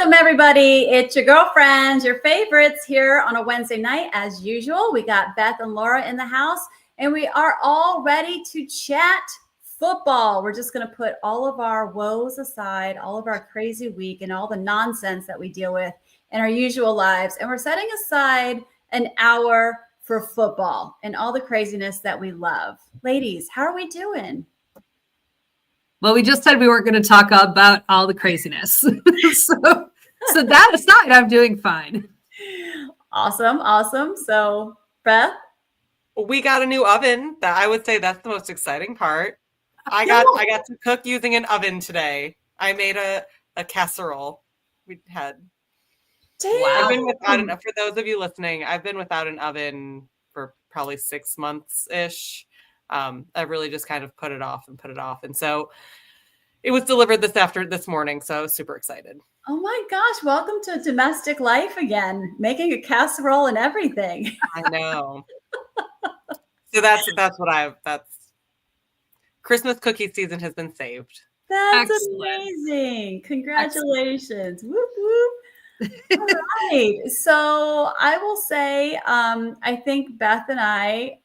Welcome, everybody. It's your girlfriends, your favorites here on a Wednesday night. As usual, we got Beth and Laura in the house, and we are all ready to chat football. We're just going to put all of our woes aside, all of our crazy week, and all the nonsense that we deal with in our usual lives. And we're setting aside an hour for football and all the craziness that we love. Ladies, how are we doing? Well, we just said we weren't going to talk about all the craziness. so that aside, I'm doing fine. Awesome. So, Beth? We got a new oven. That I would say that's the most exciting part. I got to cook using an oven today. I made a casserole. We had. Damn. I've been without for those of you listening, I've been without an oven for probably 6 months-ish. I really just kind of put it off. And so it was delivered this morning. So I was super excited. Oh my gosh. Welcome to domestic life again, making a casserole and everything. I know. So that's Christmas cookie season has been saved. That's Excellent. Amazing. Congratulations. Excellent. Whoop, whoop. All right. So I will say, I think Beth and I,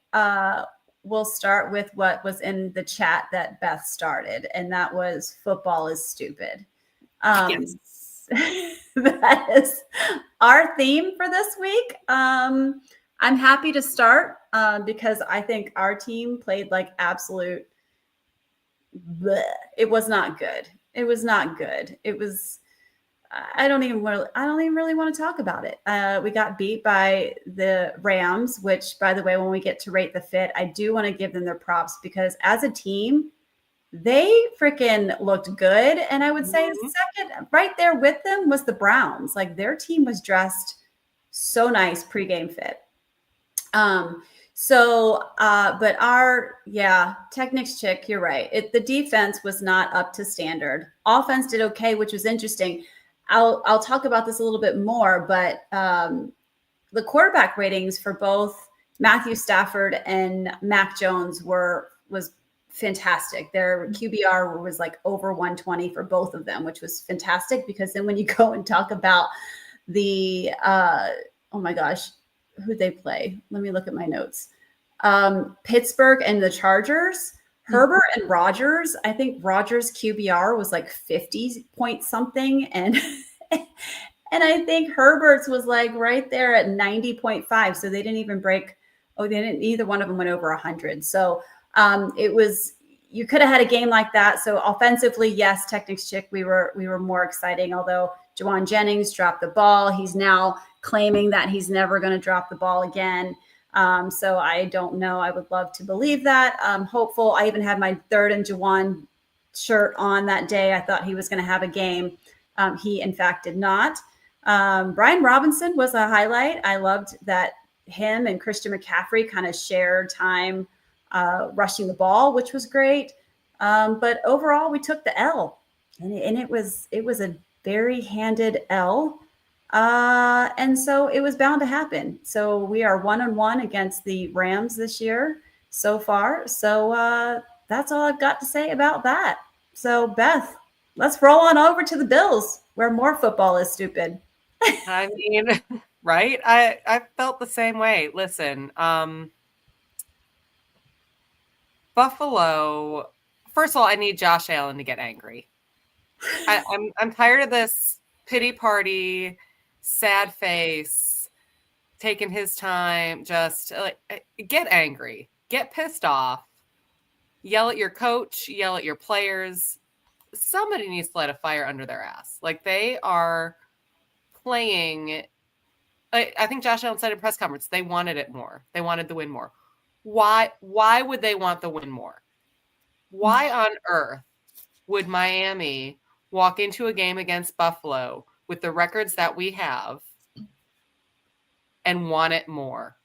we'll start with what was in the chat that Beth started, and that was football is stupid. Yes. That is our theme for this week. I'm happy to start because I think our team played like absolute bleh. It was not good. I don't even really want to talk about it. We got beat by the Rams, which, by the way, when we get to rate the fit, I do want to give them their props because as a team, they freaking looked good. And I would say second right there with them was the Browns. Like their team was dressed so nice pregame fit. But Technics chick, you're right. The defense was not up to standard. Offense did okay, which was interesting. I'll talk about this a little bit more, but the quarterback ratings for both Matthew Stafford and Mac Jones was fantastic. Their QBR was like over 120 for both of them, which was fantastic because then when you go and talk about the oh my gosh, who'd they play? Let me look at my notes. Pittsburgh and the Chargers. Herbert and Rodgers, I think Rodgers' QBR was like 50 point something. And I think Herbert's was like right there at 90.5. So they didn't even either one of them went over 100. So you could have had a game like that. So offensively, yes, Technics chick, we were more exciting, although Juwan Jennings dropped the ball. He's now claiming that he's never going to drop the ball again. So I don't know. I would love to believe that. Hopeful. I even had my third and Juwan shirt on that day. I thought he was going to have a game. He, in fact, did not. Brian Robinson was a highlight. I loved that him and Christian McCaffrey kind of shared time rushing the ball, which was great. But overall, we took the L, and it was a very handed L. And so it was bound to happen. So we are 1-1 against the Rams this year so far. So that's all I've got to say about that. So Beth, let's roll on over to the Bills where more football is stupid. I mean, right? I felt the same way. Listen, Buffalo, first of all, I need Josh Allen to get angry. I'm tired of this pity party, sad face, taking his time, just like get angry, get pissed off, yell at your coach, yell at your players. Somebody needs to light a fire under their ass. Like they are playing. I think Josh Allen said in press conference, they wanted it more. They wanted the win more. Why would they want the win more? Why on earth would Miami walk into a game against Buffalo with the records that we have and want it more?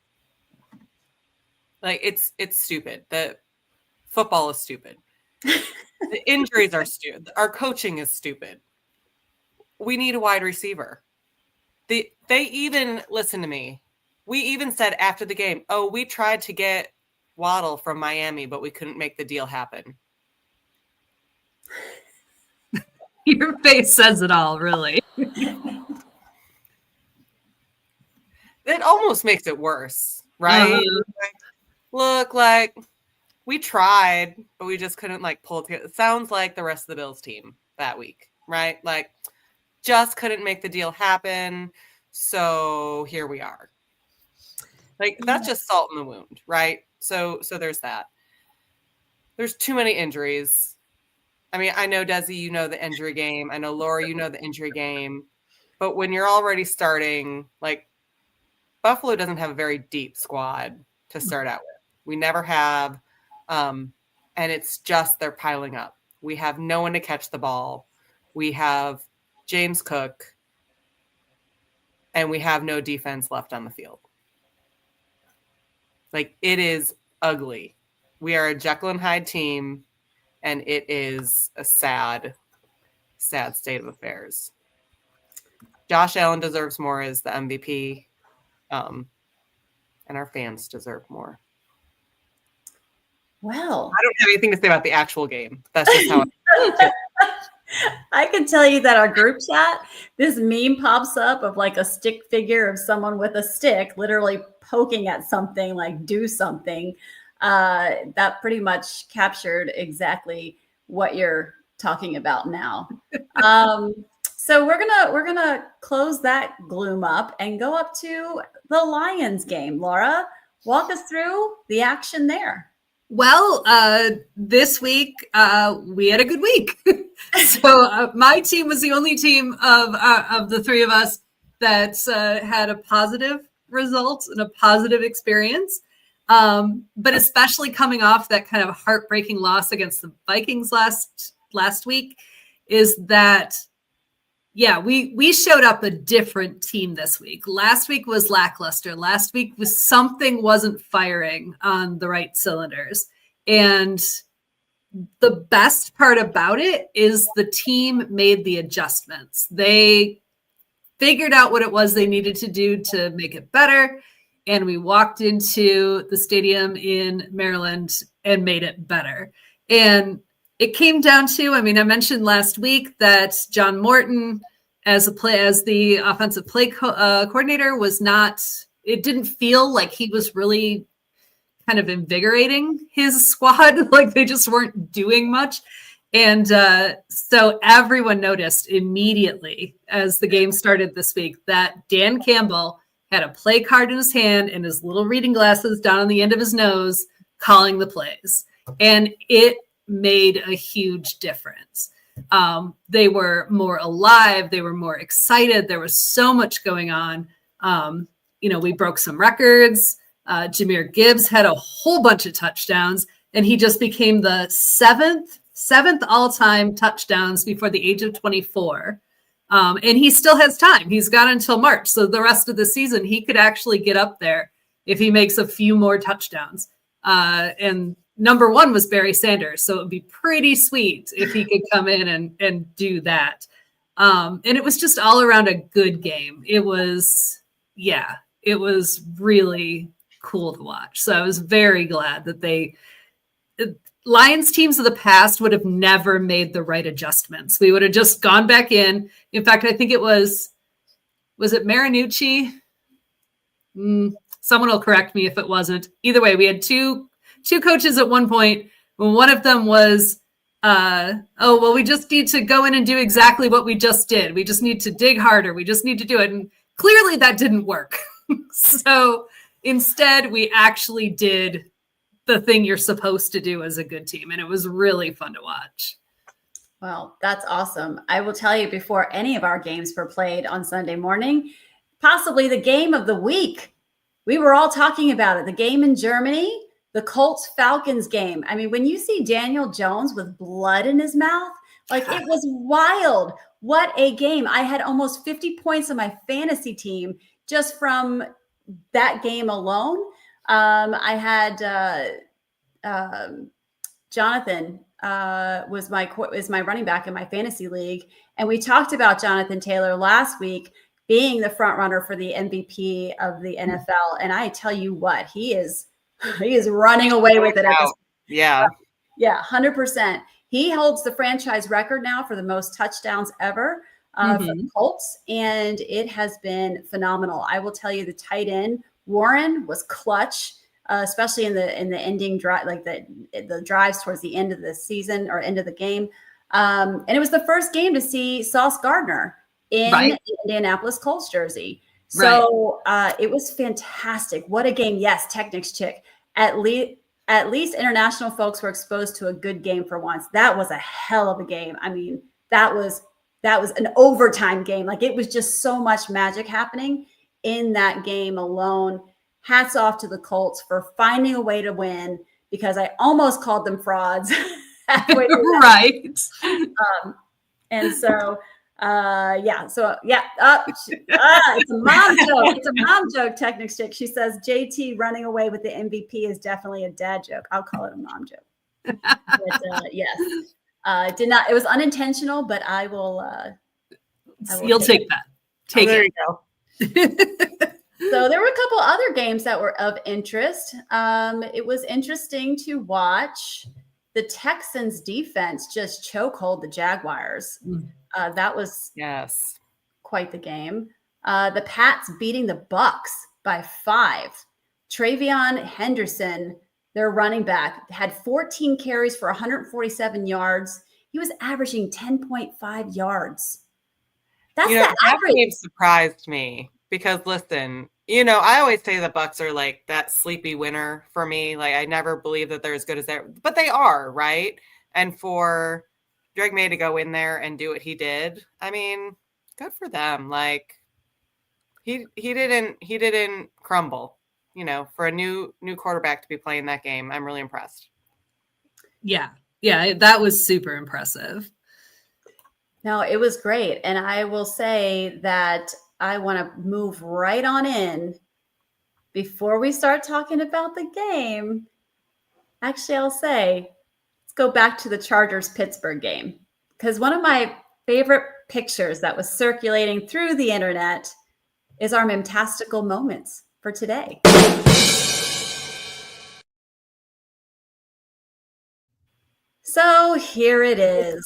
Like it's stupid. The football is stupid. The injuries are stupid. Our coaching is stupid. We need a wide receiver. They even, listen to me. We even said after the game, we tried to get Waddle from Miami, but we couldn't make the deal happen. Your face says it all, really. it almost makes it worse, right? Like, look, like we tried, but we just couldn't like pull it together. It sounds like the rest of the Bills team that week, right? Like just couldn't make the deal happen. So here we are. Like that's just salt in the wound, right? So there's that. There's too many injuries. I mean, I know Desi, you know the injury game. I know Laura, you know the injury game. But when you're already starting, like Buffalo doesn't have a very deep squad to start out with. We never have. And it's just they're piling up. We have no one to catch the ball. We have James Cook. And we have no defense left on the field. Like, it is ugly. We are a Jekyll and Hyde team, and it is a sad, sad state of affairs. Josh Allen deserves more as the MVP, and our fans deserve more. Well, I don't have anything to say about the actual game. That's just how I can tell you that our group chat, this meme pops up of like a stick figure of someone with a stick literally poking at something, like do something. That pretty much captured exactly what you're talking about now. So we're gonna close that gloom up and go up to the Lions game. Laura, walk us through the action there. Well, this week we had a good week. So my team was the only team of the three of us that had a positive result and a positive experience. But especially coming off that kind of heartbreaking loss against the Vikings last week, is that, yeah, we showed up a different team this week. Last week was lackluster. Last week was something wasn't firing on the right cylinders. And the best part about it is the team made the adjustments. They figured out what it was they needed to do to make it better. And we walked into the stadium in Maryland and made it better. And it came down to, I mean, I mentioned last week that John Morton, as the offensive play coordinator, was not. It didn't feel like he was really kind of invigorating his squad. Like they just weren't doing much. And so everyone noticed immediately as the game started this week that Dan Campbell had a play card in his hand and his little reading glasses down on the end of his nose, calling the plays. And it made a huge difference. They were more alive. They were more excited. There was so much going on. We broke some records. Jahmyr Gibbs had a whole bunch of touchdowns, and he just became the seventh all-time touchdowns before the age of 24. And he still has time. He's got until March. So the rest of the season, he could actually get up there if he makes a few more touchdowns. And number one was Barry Sanders. So it would be pretty sweet if he could come in and do that. And it was just all around a good game. It was really cool to watch. So I was very glad that Lions teams of the past would have never made the right adjustments. We would have just gone back in. In fact, I think it was it Marinucci? Someone will correct me if it wasn't. Either way, we had two coaches at one point. When one of them was, we just need to go in and do exactly what we just did. We just need to dig harder. We just need to do it. And clearly that didn't work. So instead, we actually did the thing you're supposed to do as a good team. And it was really fun to watch. Well, that's awesome. I will tell you, before any of our games were played on Sunday morning, possibly the game of the week, we were all talking about it. The game in Germany, the Colts-Falcons game. I mean, when you see Daniel Jones with blood in his mouth, like it was wild. What a game. I had almost 50 points on my fantasy team just from that game alone. I had Jonathan was my running back in my fantasy league. And we talked about Jonathan Taylor last week being the front runner for the MVP of the NFL. And I tell you what, he is running away with it. Yeah. Yeah, 100%. He holds the franchise record now for the most touchdowns ever for the Colts, and it has been phenomenal. I will tell you, the tight end Warren was clutch, especially in the ending drive, like the drives towards the end of the season or end of the game. And it was the first game to see Sauce Gardner in the Indianapolis Colts jersey. So it was fantastic. What a game. Yes, Technics chick. At least international folks were exposed to a good game for once. That was a hell of a game. I mean, that was an overtime game. Like, it was just so much magic happening in that game alone. Hats off to the Colts for finding a way to win, because I almost called them frauds. Right. And so, it's a mom joke. It's a mom joke, Technics chick. She says JT running away with the MVP is definitely a dad joke. I'll call it a mom joke. But, yes, did not. It was unintentional, but I will. You'll take that. Take there it. You go. So there were a couple other games that were of interest. It was interesting to watch the Texans defense just chokehold the Jaguars. That was quite the game. The Pats beating the Bucks by 5. Travion Henderson, their running back, had 14 carries for 147 yards. He was averaging 10.5 yards. That's the average. Game surprised me because, listen, I always say the Bucks are like that sleepy winner for me. Like, I never believe that they're as good as but they are, right? And for Drake May to go in there and do what he did, I mean, good for them. Like, he didn't crumble. For a new quarterback to be playing that game, I'm really impressed. Yeah, that was super impressive. No, it was great. And I will say that I want to move right on in before we start talking about the game. Actually, I'll say, let's go back to the Chargers-Pittsburgh game, because one of my favorite pictures that was circulating through the internet is our memtastical moments for today. So here it is,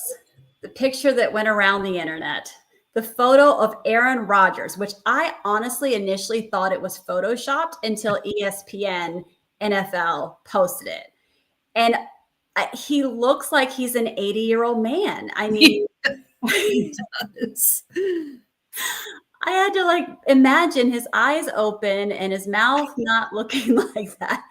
the picture that went around the internet, the photo of Aaron Rodgers, which I honestly initially thought it was photoshopped until ESPN NFL posted it. And he looks like he's an 80-year-old man. I mean, he does. I had to imagine his eyes open and his mouth not looking like that.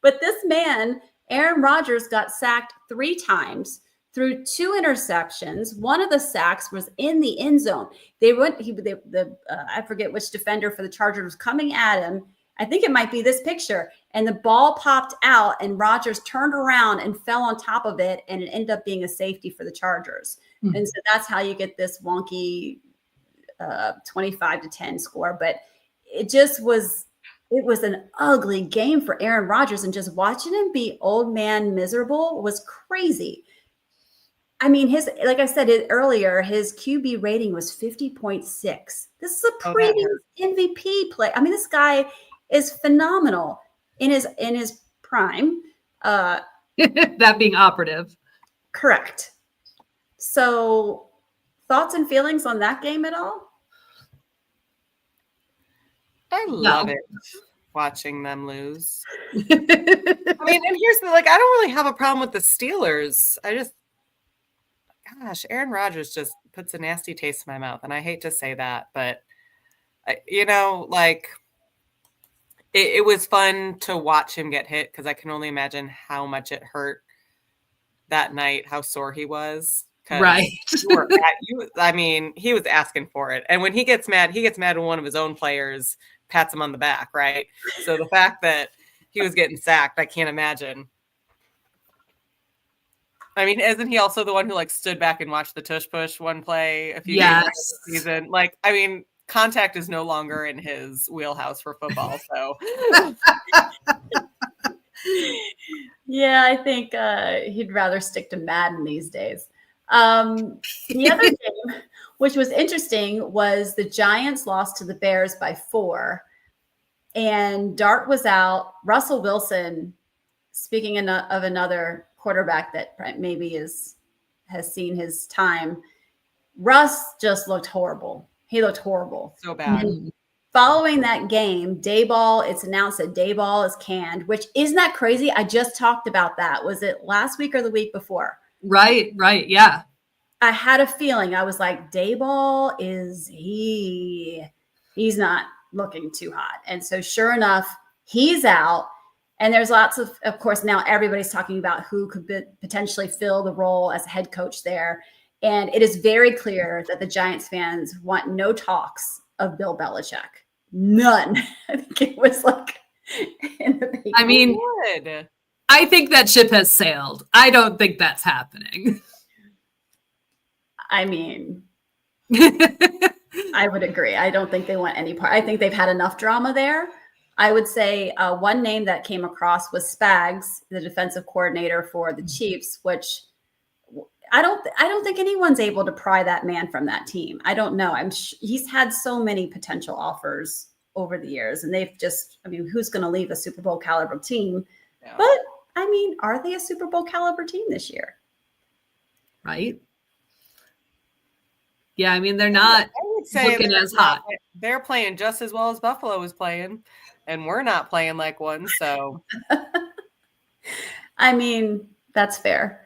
But this man, Aaron Rodgers, got sacked 3 times, threw 2 interceptions. One of the sacks was in the end zone. I forget which defender for the Chargers was coming at him. I think it might be this picture. And the ball popped out and Rodgers turned around and fell on top of it. And it ended up being a safety for the Chargers. Mm-hmm. And so that's how you get this wonky 25-10 score. But it was an ugly game for Aaron Rodgers. And just watching him be old man miserable was crazy. I mean, like I said earlier, his QB rating was 50.6. This is a previous MVP play. I mean, this guy is phenomenal in his prime. That being operative. Correct. So, thoughts and feelings on that game at all? I love it watching them lose. I mean, and here's I don't really have a problem with the Steelers. Gosh, Aaron Rodgers just puts a nasty taste in my mouth. And I hate to say that, but, it was fun to watch him get hit because I can only imagine how much it hurt that night, how sore he was. Right. He was asking for it. And when he gets mad when one of his own players pats him on the back, right? So the fact that he was getting sacked, I can't imagine. I mean, isn't he also the one who stood back and watched the tush push one play a few years this season? Contact is no longer in his wheelhouse for football. So, yeah, I think he'd rather stick to Madden these days. The other game, which was interesting, was the Giants lost to the Bears by 4, and Dart was out. Russell Wilson, speaking of another quarterback that maybe has seen his time, Russ just looked horrible. He looked horrible. So bad. And following that game, Dayball, it's announced that Dayball is canned, which isn't that crazy? I just talked about that. Was it last week or the week before? Right. Yeah. I had a feeling. I was like, Dayball he's not looking too hot. And so sure enough, he's out. And there's lots of course, now everybody's talking about who could potentially fill the role as a head coach there. And it is very clear that the Giants fans want no talks of Bill Belichick. None. I think it was like in the paper. I mean, I think that ship has sailed. I don't think that's happening. I mean, I would agree. I don't think they want any part. I think they've had enough drama there. I would say one name that came across was Spags, the defensive coordinator for the Chiefs, which I don't think anyone's able to pry that man from that team. I don't know. He's had so many potential offers over the years, and they've just, I mean, who's going to leave a Super Bowl caliber team? Yeah. But I mean, are they a Super Bowl caliber team this year? Right. Yeah, I mean, they're not looking as hot. They're playing just as well as Buffalo is playing, and we're not playing like one. So, I mean, that's fair.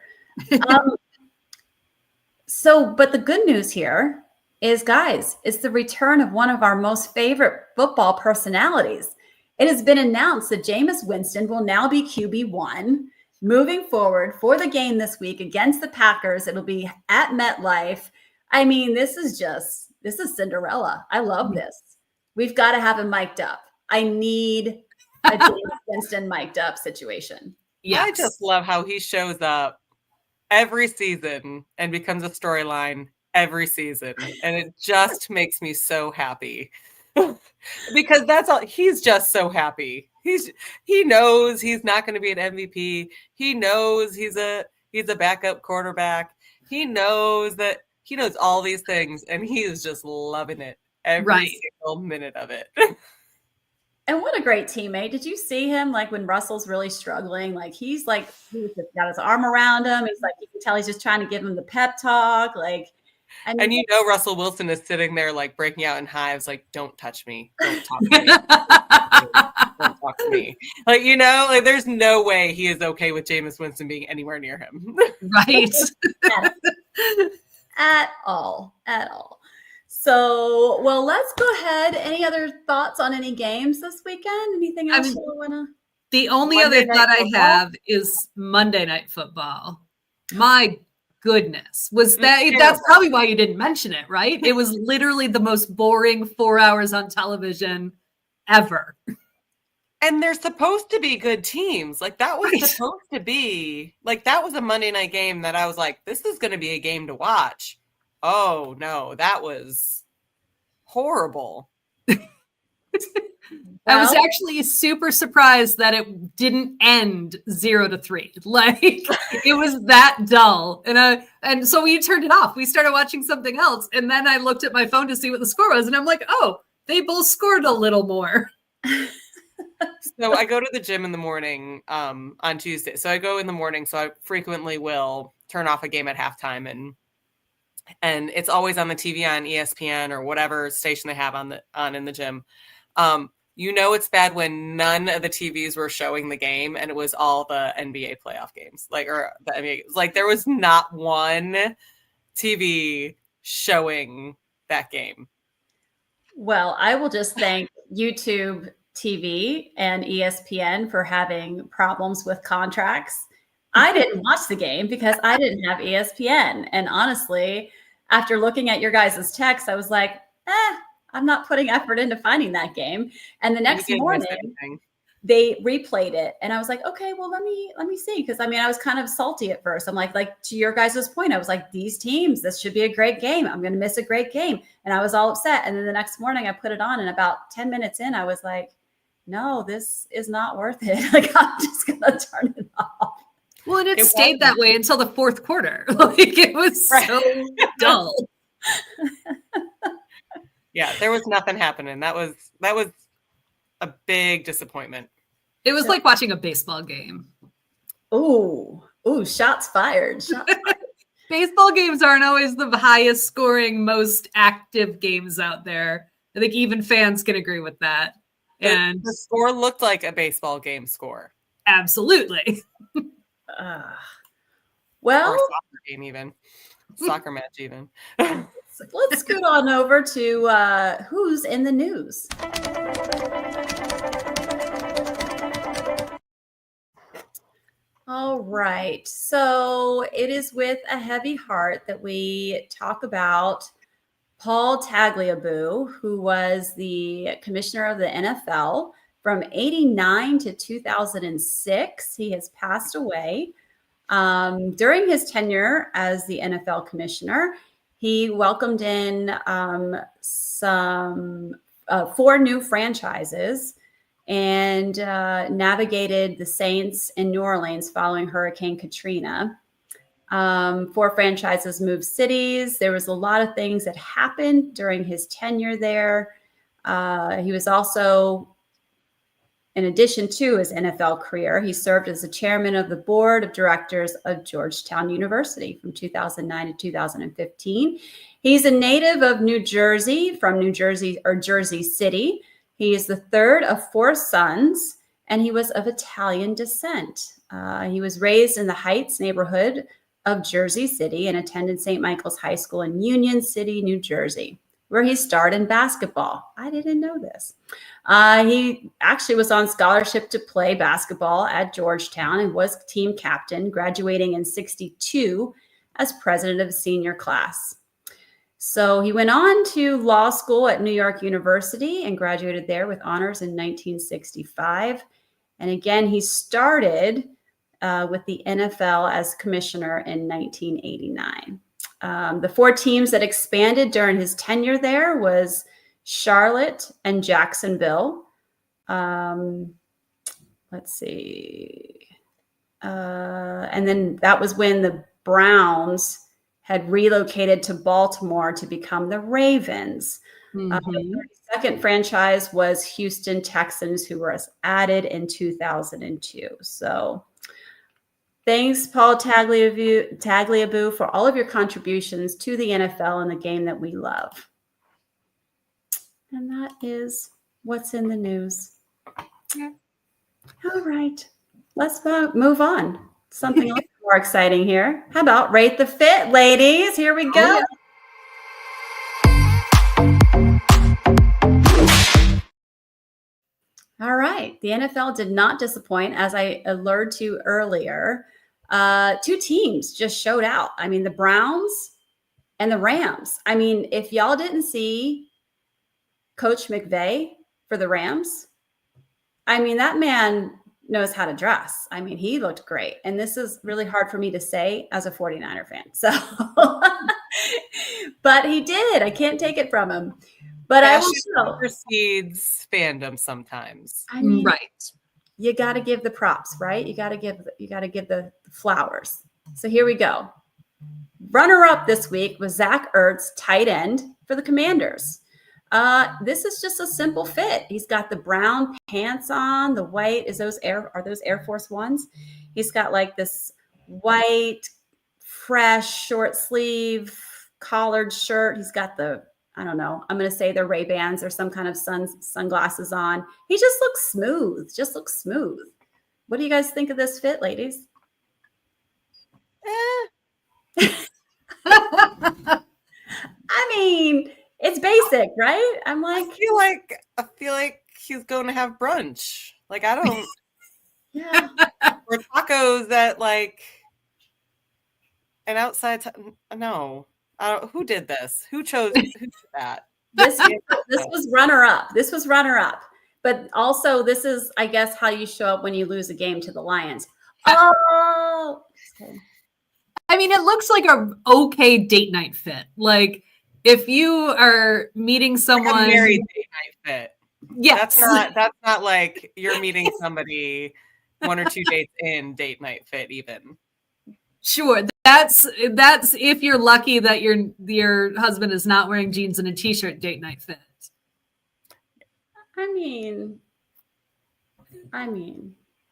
But the good news here is, guys, it's the return of one of our most favorite football personalities. It has been announced that Jameis Winston will now be QB1 moving forward for the game this week against the Packers. It'll be at MetLife. I mean, this is Cinderella. I love this. We've got to have him mic'd up. I need a Jameis Winston mic'd up situation. Yes. I just love how he shows up every season and becomes a storyline every season. And it just makes me so happy because that's all. He's just so happy. He knows he's not going to be an MVP. He knows he's a backup quarterback. He knows all these things, and he is just loving it every single minute of it. And what a great teammate. Did you see him like when Russell's really struggling? Like he's got his arm around him. He's like, you can tell he's just trying to give him the pep talk. Like, and Russell Wilson is sitting there like breaking out in hives, like, don't touch me. Don't talk to me. Don't talk to me. Like, like there's no way he is okay with Jameis Winston being anywhere near him. Right. At all. So, well, let's go ahead. Any other thoughts on any games this weekend? Anything else you want to? The only other thought I have is Monday Night Football. My goodness. That's probably why you didn't mention it, right? It was literally the most boring 4 hours on television ever. And they're supposed to be good teams. Like that was supposed to be that was a Monday night game that I was like, this is going to be a game to watch. Oh no, that was horrible. I was actually super surprised that it didn't end 0-3. Like it was that dull. And so we turned it off. We started watching something else. And then I looked at my phone to see what the score was. And I'm like, oh, they both scored a little more. So I go to the gym in the morning on Tuesday. So I go in the morning. So I frequently will turn off a game at halftime, and it's always on the TV on ESPN or whatever station they have on in the gym. It's bad when none of the TVs were showing the game and it was all the NBA playoff games, or the NBA. Like there was not one TV showing that game. Well, I will just thank YouTube TV and ESPN for having problems with contracts. I didn't watch the game because I didn't have ESPN. And honestly, after looking at your guys' text, I was like, I'm not putting effort into finding that game. And the next morning, they replayed it. And I was like, okay, well, let me see. Because, I was kind of salty at first. I'm like to your guys' point, I was like, these teams, this should be a great game. I'm going to miss a great game. And I was all upset. And then the next morning I put it on. And about 10 minutes in, I was like, no, this is not worth it. Like, I'm just going to turn it off. Well, and it stayed that way until the fourth quarter. Like it was so dull. Yeah, there was nothing happening. That was a big disappointment. It was like watching a baseball game. Ooh, shots fired. Baseball games aren't always the highest scoring, most active games out there. I think even fans can agree with that. And the score looked like a baseball game score. Absolutely. Well, or a soccer game even. Soccer match even. Let's scoot on over to who's in the news. All right. So it is with a heavy heart that we talk about Paul Tagliabue, who was the commissioner of the NFL from 89 to 2006. He has passed away. During his tenure as the NFL commissioner, he welcomed in some 4 new franchises and navigated the Saints in New Orleans following Hurricane Katrina. 4 franchises moved cities. There was a lot of things that happened during his tenure there. He was also, in addition to his NFL career, he served as the chairman of the board of directors of Georgetown University from 2009 to 2015. He's a native of New Jersey, from New Jersey or Jersey City. He is the 3rd of 4 sons, and he was of Italian descent. He was raised in the Heights neighborhood of Jersey City and attended St. Michael's High School in Union City, New Jersey, where he starred in basketball. I didn't know this. He actually was on scholarship to play basketball at Georgetown and was team captain, graduating in '62 as president of the senior class. So he went on to law school at New York University and graduated there with honors in 1965. And again, he started with the NFL as commissioner in 1989. The 4 teams that expanded during his tenure there was Charlotte and Jacksonville. Let's see. And then that was when the Browns had relocated to Baltimore to become the Ravens. The 32nd franchise was Houston Texans, who was added in 2002. So thanks, Paul Tagliabue, for all of your contributions to the NFL and the game that we love. And that is what's in the news. Yeah. All right. Let's move on. Something else more exciting here. How about Rate the Fit, ladies? Here we go. Oh, yeah. All right. The NFL did not disappoint, as I alerted to earlier. 2 teams just showed out. I mean, the Browns and the Rams. I mean, if y'all didn't see Coach McVay for the Rams, I mean, that man knows how to dress. I mean, he looked great. And this is really hard for me to say as a 49er fan. So, but he did. I can't take it from him. But I will show. Precedes fandom sometimes. I mean, Right. you got to give the props, right? You got to give the flowers. So here we go. Runner up this week was Zach Ertz, tight end for the Commanders. This is just a simple fit. He's got the brown pants on, the white. Are those Air Force Ones? He's got like this white, fresh, short sleeve collared shirt. He's got I don't know, I'm going to say the Ray-Bans or some kind of sunglasses on. He just looks smooth. What do you guys think of this fit, ladies? I mean, it's basic, right? I'm like, I feel like he's going to have brunch. Like, I don't. Yeah. Or tacos at like an outside. No. Who did this? Who did that? This was runner up. This was runner up. But also, this is, I guess, how you show up when you lose a game to the Lions. Oh. I mean, it looks like a okay date night fit. Like, if you are meeting someone, like a married date night fit. Yes. That's not like you're meeting somebody 1 or 2 dates in date night fit even. Sure. That's if you're lucky that your husband is not wearing jeans and a t-shirt date night fit. I mean,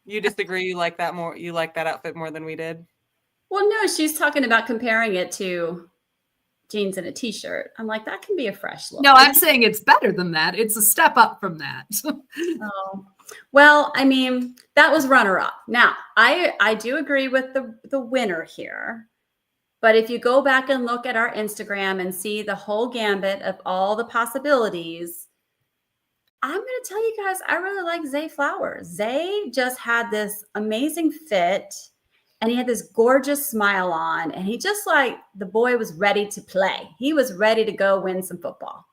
you disagree? You like that more? You like that outfit more than we did? Well, no, she's talking about comparing it to jeans and a t-shirt. I'm like, that can be a fresh look. No, I'm saying it's better than that. It's a step up from that. Oh, well, I mean, that was runner-up. Now, I do agree with the winner here. But if you go back and look at our Instagram and see the whole gambit of all the possibilities, I'm going to tell you guys, I really like Zay Flowers. Zay just had this amazing fit and he had this gorgeous smile on. And he just like the boy was ready to play. He was ready to go win some football.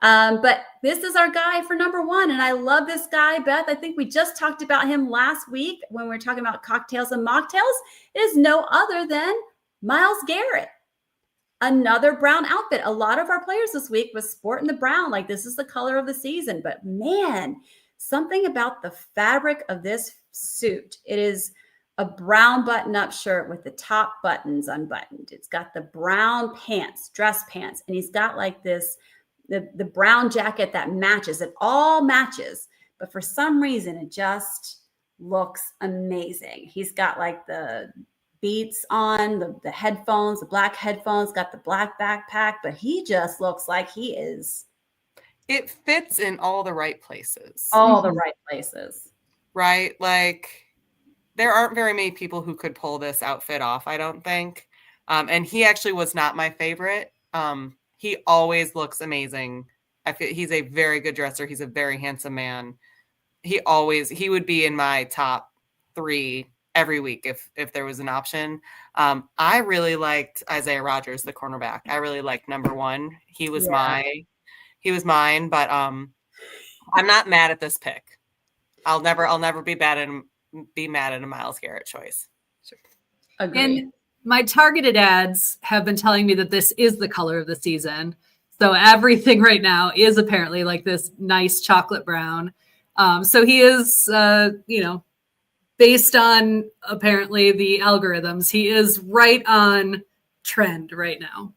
But this is our guy for number one. And I love this guy, Beth. I think we just talked about him last week when we were talking about cocktails and mocktails. It is no other than Myles Garrett. Another brown outfit. A lot of our players this week was sporting the brown. Like this is the color of the season. But man, something about the fabric of this suit. It is a brown button-up shirt with the top buttons unbuttoned. It's got the brown pants, dress pants, and he's got like this the brown jacket that matches. It all matches, but for some reason, it just looks amazing. He's got like the beats on, the headphones, the black headphones, got the black backpack, but he just looks like he is. It fits in all the right places. All the right places. Right? Like, there aren't very many people who could pull this outfit off, I don't think. And he actually was not my favorite. He always looks amazing. I feel he's a very good dresser. He's a very handsome man. He would be in my top 3 every week if there was an option. I really liked Isaiah Rodgers, the cornerback. I really liked number 1. He was mine, but I'm not mad at this pick. I'll never be mad at a Myles Garrett choice. Agreed. And my targeted ads have been telling me that this is the color of the season. So everything right now is apparently like this nice chocolate brown. So he is, based on apparently the algorithms, he is right on trend right now.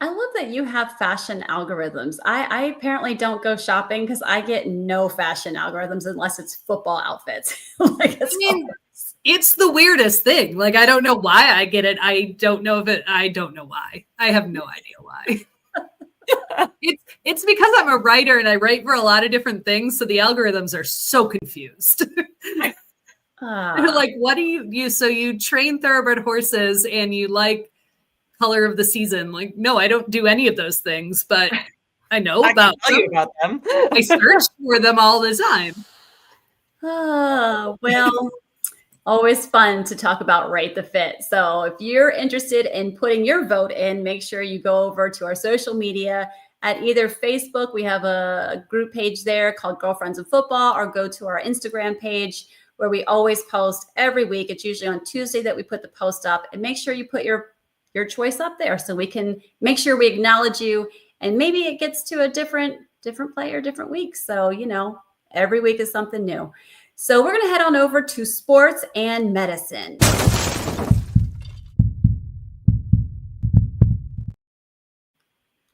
I love that you have fashion algorithms. I apparently don't go shopping because I get no fashion algorithms unless it's football outfits. It's the weirdest thing. Like, I don't know why I get it. I don't know why. I have no idea why. It's because I'm a writer and I write for a lot of different things. So the algorithms are so confused. They're like, what do you so you train thoroughbred horses and you like color of the season? Like, no, I don't do any of those things, but I know about them. I search for them all the time. Oh, well, always fun to talk about Rate the Fit. So if you're interested in putting your vote in, make sure you go over to our social media at either Facebook. We have a group page there called Girlfriends of Football, or go to our Instagram page where we always post every week. It's usually on Tuesday that we put the post up, and make sure you put your choice up there so we can make sure we acknowledge you, and maybe it gets to a different player, different week. So, every week is something new. So we're going to head on over to sports and medicine.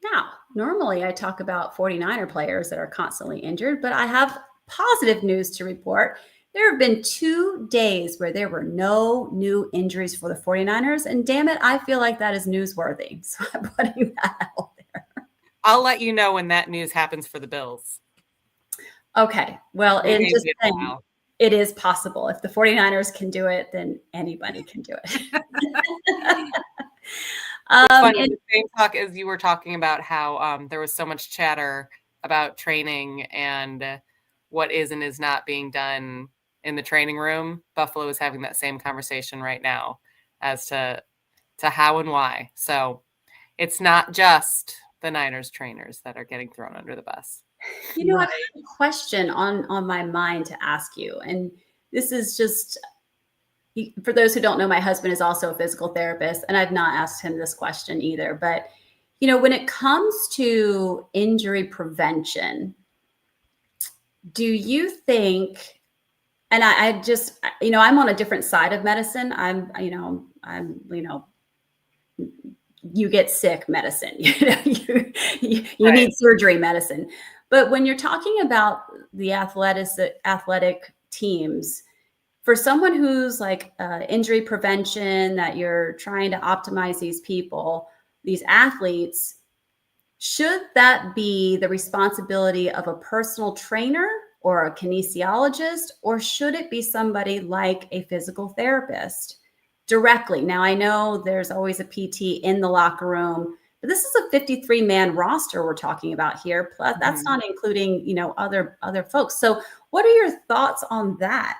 Now, normally I talk about 49er players that are constantly injured, but I have positive news to report. There have been 2 days where there were no new injuries for the 49ers. And damn it, I feel like that is newsworthy. So I'm putting that out there. I'll let you know when that news happens for the Bills. Okay. Well, it is possible. If the 49ers can do it, then anybody can do it. The same talk as you were talking about how there was so much chatter about training and what is and is not being done in the training room. Buffalo is having that same conversation right now as to how and why. So it's not just the Niners trainers that are getting thrown under the bus. I have a question on my mind to ask you. And this is just, for those who don't know, my husband is also a physical therapist, and I've not asked him this question either. But, when it comes to injury prevention, do you think, and I just, I'm on a different side of medicine. You get sick medicine, you need surgery medicine. But when you're talking about the athletic teams, For someone who's like injury prevention, that you're trying to optimize these people, these athletes, should that be the responsibility of a personal trainer or a kinesiologist, or should it be somebody like a physical therapist directly? Now, I know there's always a PT in the locker room, but this is a 53-man roster we're talking about here. Plus, that's not including, other folks. So what are your thoughts on that,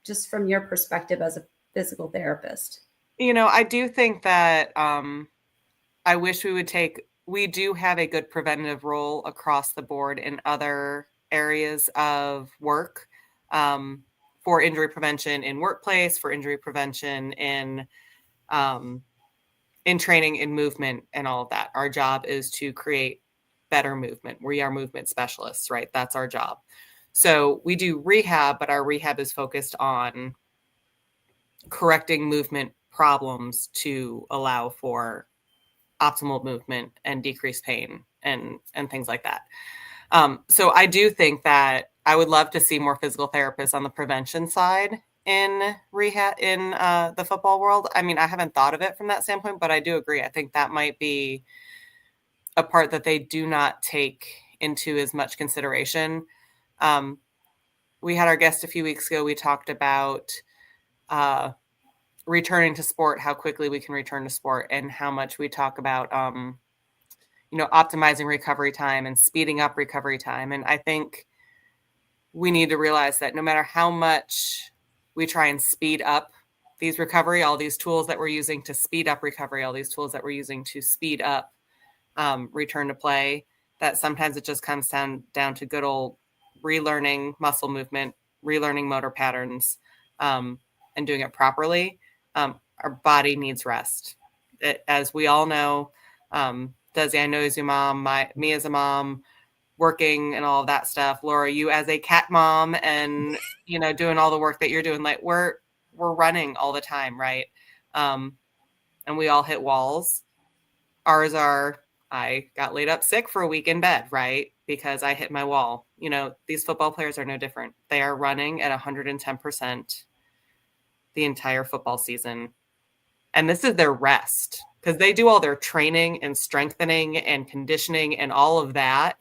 just from your perspective as a physical therapist? I do think that I wish we do have a good preventative role across the board in other areas of work, for injury prevention in workplace, for injury prevention in training, in movement, and all of that. Our job is to create better movement. We are movement specialists, right? That's our job. So we do rehab, but our rehab is focused on correcting movement problems to allow for optimal movement and decreased pain and things like that. So I do think that I would love to see more physical therapists on the prevention side in rehab, in the football world. I mean, I haven't thought of it from that standpoint, but I do agree. I think that might be a part that they do not take into as much consideration. We had our guest a few weeks ago. We talked about returning to sport, how quickly we can return to sport, and how much we talk about, optimizing recovery time and speeding up recovery time. And I think we need to realize that no matter how much we try and speed up these recovery, all these tools that we're using to speed up recovery, all these tools that we're using to speed up return to play, that sometimes it just comes down to good old relearning muscle movement, relearning motor patterns, and doing it properly. Our body needs rest. As we all know, Desi, I know as your mom, me as a mom, working and all of that stuff. Laura, you as a cat mom and, doing all the work that you're doing, like we're running all the time, right? And we all hit walls. Ours are, I got laid up sick for a week in bed, right? Because I hit my wall. These football players are no different. They are running at 110% the entire football season. And this is their rest, because they do all their training and strengthening and conditioning and all of that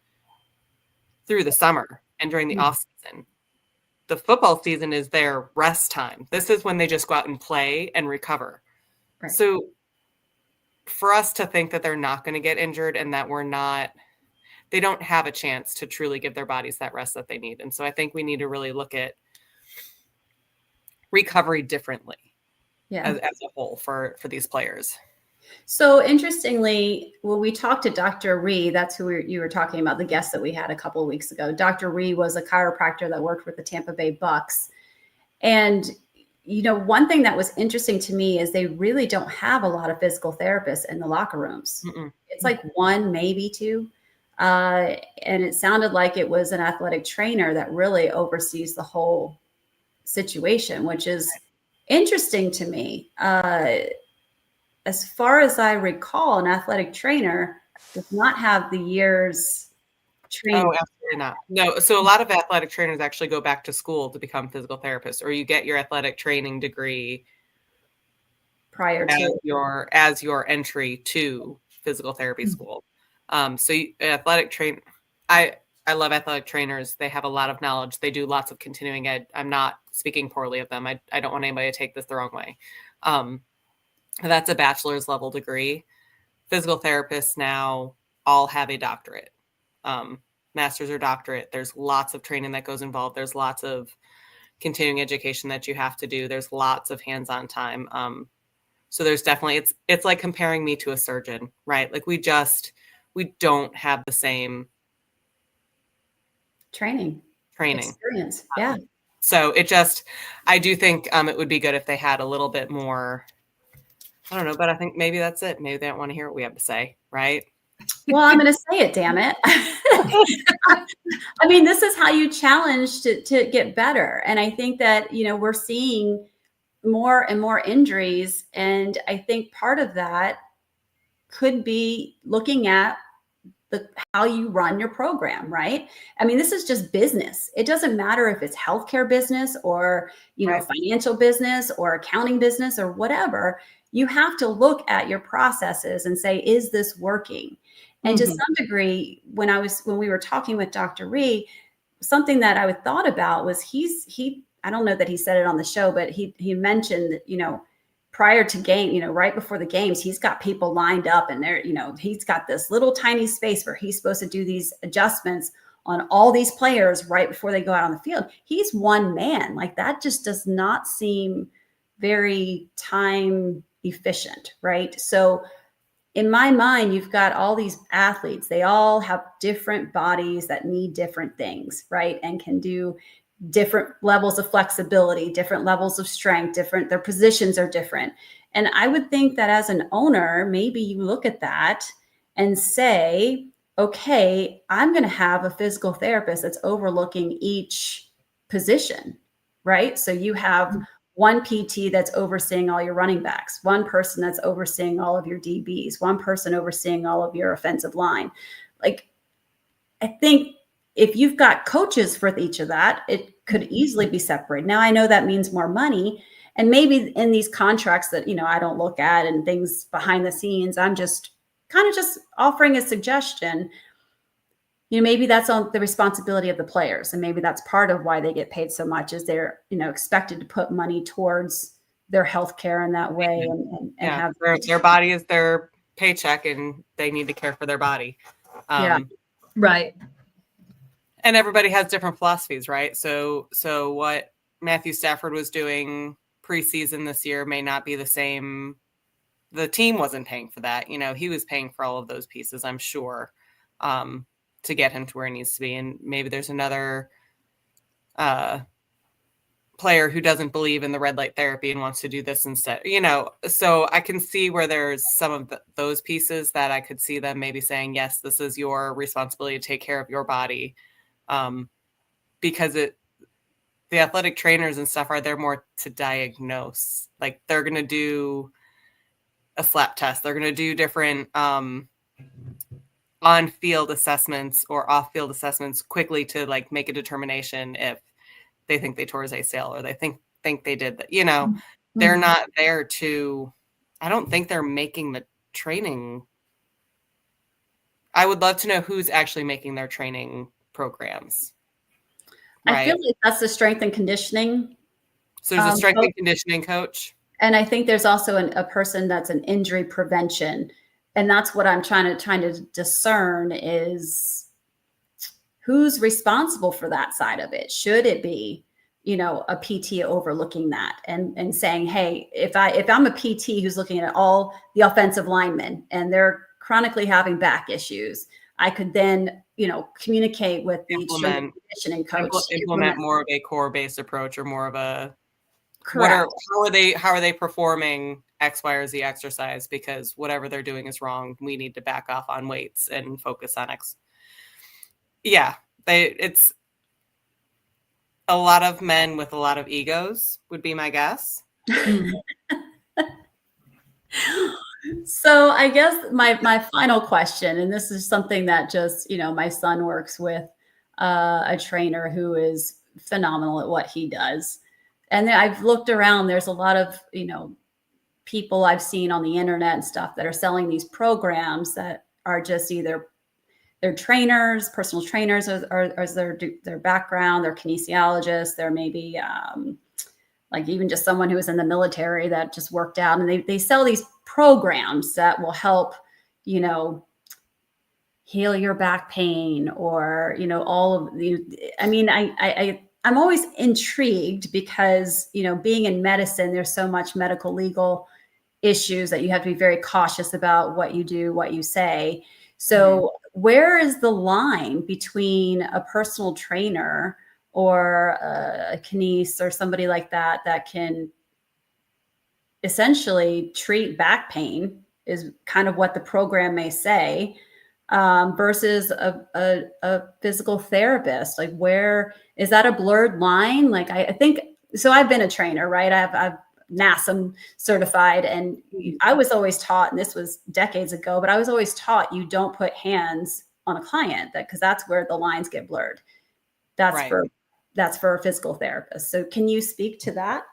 through the summer and during the off season. The football season is their rest time. This is when they just go out and play and recover. Right. So for us to think that they're not going to get injured and that they don't have a chance to truly give their bodies that rest that they need. And so I think we need to really look at recovery differently as a whole for these players. So interestingly, when we talked to Dr. Ree, that's who you were talking about, the guest that we had a couple of weeks ago. Dr. Ree was a chiropractor that worked with the Tampa Bay Bucks. And, one thing that was interesting to me is they really don't have a lot of physical therapists in the locker rooms. Mm-mm. It's like one, maybe two. And it sounded like it was an athletic trainer that really oversees the whole situation, which is interesting to me. As far as I recall, an athletic trainer does not have the years training. Oh, absolutely not. No. So a lot of athletic trainers actually go back to school to become physical therapists, or you get your athletic training degree prior to as your entry to physical therapy school. So athletic train, I love athletic trainers. They have a lot of knowledge. They do lots of continuing ed. I'm not speaking poorly of them. I don't want anybody to take this the wrong way. That's a bachelor's level degree. Physical therapists now all have a doctorate, master's or doctorate. There's lots of training that goes involved. There's lots of continuing education that you have to do. There's lots of hands-on time. So there's definitely, it's like comparing me to a surgeon, right? Like we don't have the same training experience. Yeah. So I do think it would be good if they had a little bit more, I don't know, but I think maybe that's it. Maybe they don't want to hear what we have to say, right? Well, I'm going to say it, damn it. I mean, this is how you challenge to get better. And I think that, we're seeing more and more injuries. And I think part of that could be looking at how you run your program, right? I mean, this is just business. It doesn't matter if it's healthcare business or, Right. financial business or accounting business or whatever. You have to look at your processes and say, is this working? And to Mhm. some degree, when we were talking with Dr. Ree, something that I thought about was I don't know that he said it on the show, but he mentioned that, prior to game, right before the games, he's got people lined up and they're, he's got this little tiny space where he's supposed to do these adjustments on all these players right before they go out on the field. He's one man. Like, that just does not seem very time efficient, right? So in my mind, you've got all these athletes. They all have different bodies that need different things, right? And can do different levels of flexibility, different levels of strength, their positions are different. And I would think that as an owner, maybe you look at that and say, okay, I'm going to have a physical therapist that's overlooking each position, right? So you have one PT that's overseeing all your running backs, one person that's overseeing all of your DBs, one person overseeing all of your offensive line. Like, I think if you've got coaches for each of that, it could easily be separated. Now, I know that means more money. And maybe in these contracts that, I don't look at and things behind the scenes, I'm just kind of just offering a suggestion. Maybe that's on the responsibility of the players. And maybe that's part of why they get paid so much, is they're, expected to put money towards their health care in that way and have their body is their paycheck and they need to care for their body. Right. And everybody has different philosophies, right? So what Matthew Stafford was doing preseason this year may not be the same. The team wasn't paying for that. He was paying for all of those pieces, I'm sure, to get him to where he needs to be. And maybe there's another player who doesn't believe in the red light therapy and wants to do this instead, so I can see where there's some of those pieces that I could see them maybe saying, yes, this is your responsibility to take care of your body. Because the athletic trainers and stuff are there more to diagnose. Like, they're going to do a slap test. They're going to do different on-field assessments or off-field assessments quickly to like make a determination if they think they tore his ACL or they think they did that. They're not there to. I don't think they're making the training. I would love to know who's actually making their training programs. I Right. feel like that's the strength and conditioning. So there's a strength and conditioning coach. And I think there's also a person that's an injury prevention. And that's what I'm trying to discern is who's responsible for that side of it. Should it be, a PT overlooking that and saying, hey, if I'm a PT who's looking at all the offensive linemen and they're chronically having back issues, I could then, communicate with the strength and conditioning coach. Implement more of a core-based approach or more of a correct. How are they performing X, Y, or Z exercise? Because whatever they're doing is wrong. We need to back off on weights and focus on X. Yeah, it's a lot of men with a lot of egos would be my guess. So I guess my final question, and this is something that just, my son works with a trainer who is phenomenal at what he does. And then I've looked around, there's a lot of, people I've seen on the internet and stuff that are selling these programs that are just either they're trainers, personal trainers, or their background, they're kinesiologists, they're maybe like even just someone who was in the military that just worked out, and they sell these programs that will help, heal your back pain or, all of the, I mean, I'm always intrigued because, being in medicine, there's so much medical legal issues that you have to be very cautious about what you do, what you say. So where is the line between a personal trainer or a kines or somebody like that can essentially treat back pain, is kind of what the program may say, versus a physical therapist? Like, where is that a blurred line? Like, I think, so I've been a trainer, right? I've NASM certified, and I was always taught, and this was decades ago, but I was always taught you don't put hands on a client, because that's where the lines get blurred. That's for a physical therapist. So can you speak to that?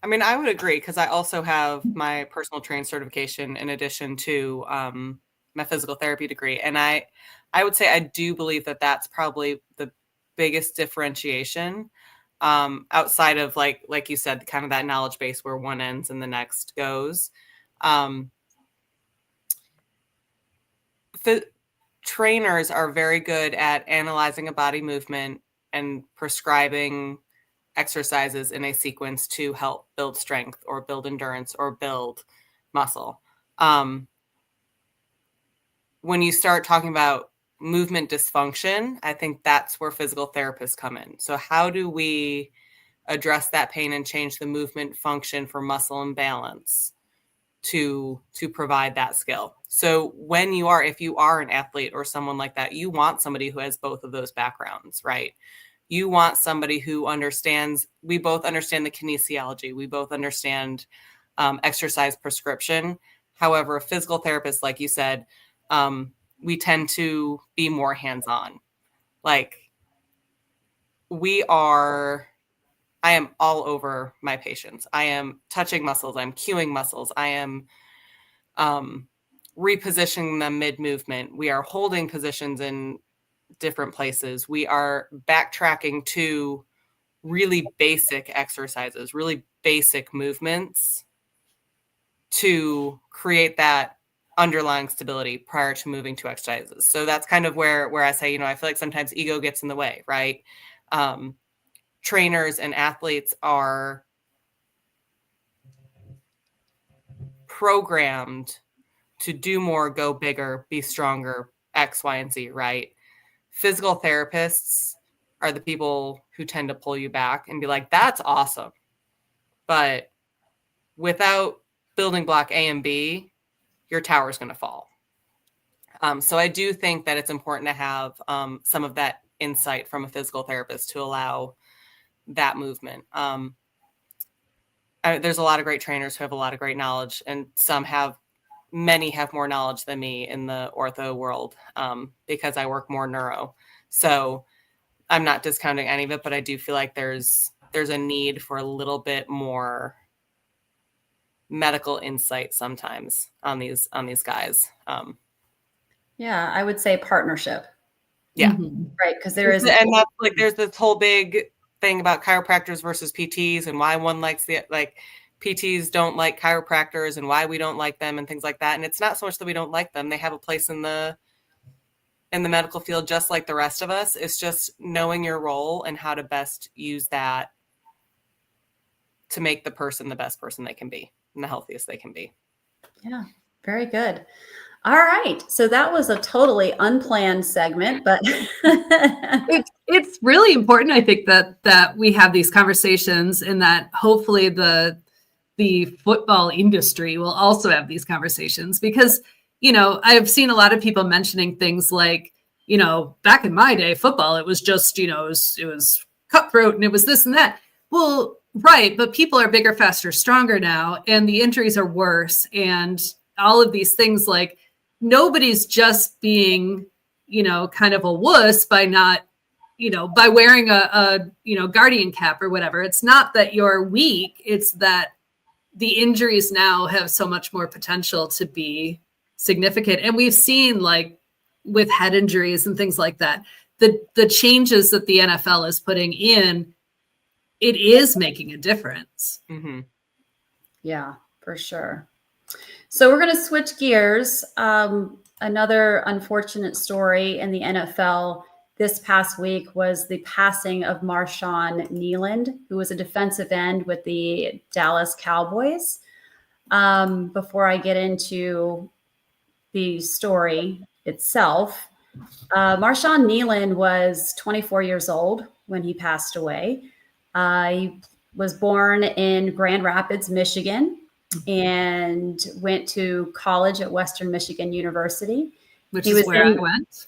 I mean, I would agree, because I also have my personal trainer certification in addition to my physical therapy degree. And I would say I do believe that that's probably the biggest differentiation, outside of like you said, kind of that knowledge base where one ends and the next goes. The trainers are very good at analyzing a body movement and prescribing exercises in a sequence to help build strength or build endurance or build muscle. When you start talking about movement dysfunction, I think that's where physical therapists come in. So how do we address that pain and change the movement function for muscle imbalance to provide that skill? So if you are an athlete or someone like that, you want somebody who has both of those backgrounds, right? You want somebody who understands, we both understand the kinesiology. We both understand exercise prescription. However, a physical therapist, like you said, we tend to be more hands-on. Like I am all over my patients. I am touching muscles. I'm cueing muscles. I am repositioning them mid-movement. We are holding positions in different places. We are backtracking to really basic exercises, really basic movements to create that underlying stability prior to moving to exercises. So that's kind of where I say, I feel like sometimes ego gets in the way, right? Trainers and athletes are programmed to do more, go bigger, be stronger, X, Y, and Z, right? Physical therapists are the people who tend to pull you back and be like, that's awesome. But without building block A and B, your tower is going to fall. So I do think that it's important to have some of that insight from a physical therapist to allow that movement. There's a lot of great trainers who have a lot of great knowledge, and many have more knowledge than me in the ortho world because I work more neuro. So I'm not discounting any of it, but I do feel like there's a need for a little bit more medical insight sometimes on these guys. Yeah, I would say partnership. Yeah. Mm-hmm. Right. Because there's this whole big thing about chiropractors versus PTs and why one likes PTs don't like chiropractors and why we don't like them and things like that. And it's not so much that we don't like them. They have a place in the medical field, just like the rest of us. It's just knowing your role and how to best use that to make the person the best person they can be and the healthiest they can be. Yeah, very good. All right. So that was a totally unplanned segment, but it's really important, I think, that we have these conversations, and that hopefully the football industry will also have these conversations, because, I've seen a lot of people mentioning things like, back in my day, football, it was just, it was cutthroat and it was this and that. Well, right. But people are bigger, faster, stronger now, and the injuries are worse. And all of these things, like, nobody's just being, kind of a wuss by not, by wearing a guardian cap or whatever. It's not that you're weak. It's that the injuries now have so much more potential to be significant. And we've seen, like, with head injuries and things like that, the changes that the NFL is putting in, it is making a difference. Mm-hmm. Yeah, for sure. So we're going to switch gears. Another unfortunate story in the NFL this past week was the passing of Marshawn Kneeland, who was a defensive end with the Dallas Cowboys. Before I get into the story itself, Marshawn Kneeland was 24 years old when he passed away. He was born in Grand Rapids, Michigan, and went to college at Western Michigan University. Which is where I went.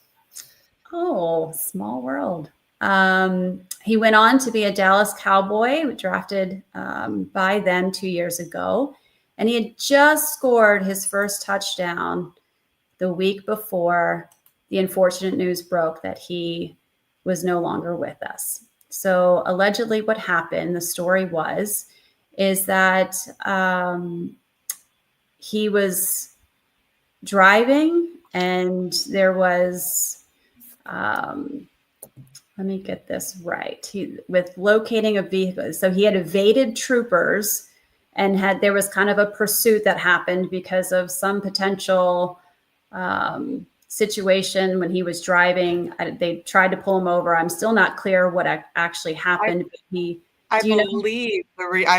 Oh, small world. He went on to be a Dallas Cowboy, drafted by them 2 years ago. And he had just scored his first touchdown the week before the unfortunate news broke that he was no longer with us. So allegedly what happened, the story is that he was driving and there was, let me get this right, with locating a vehicle. So he had evaded troopers and there was kind of a pursuit that happened because of some potential situation when he was driving. They tried to pull him over. I'm still not clear what actually happened. I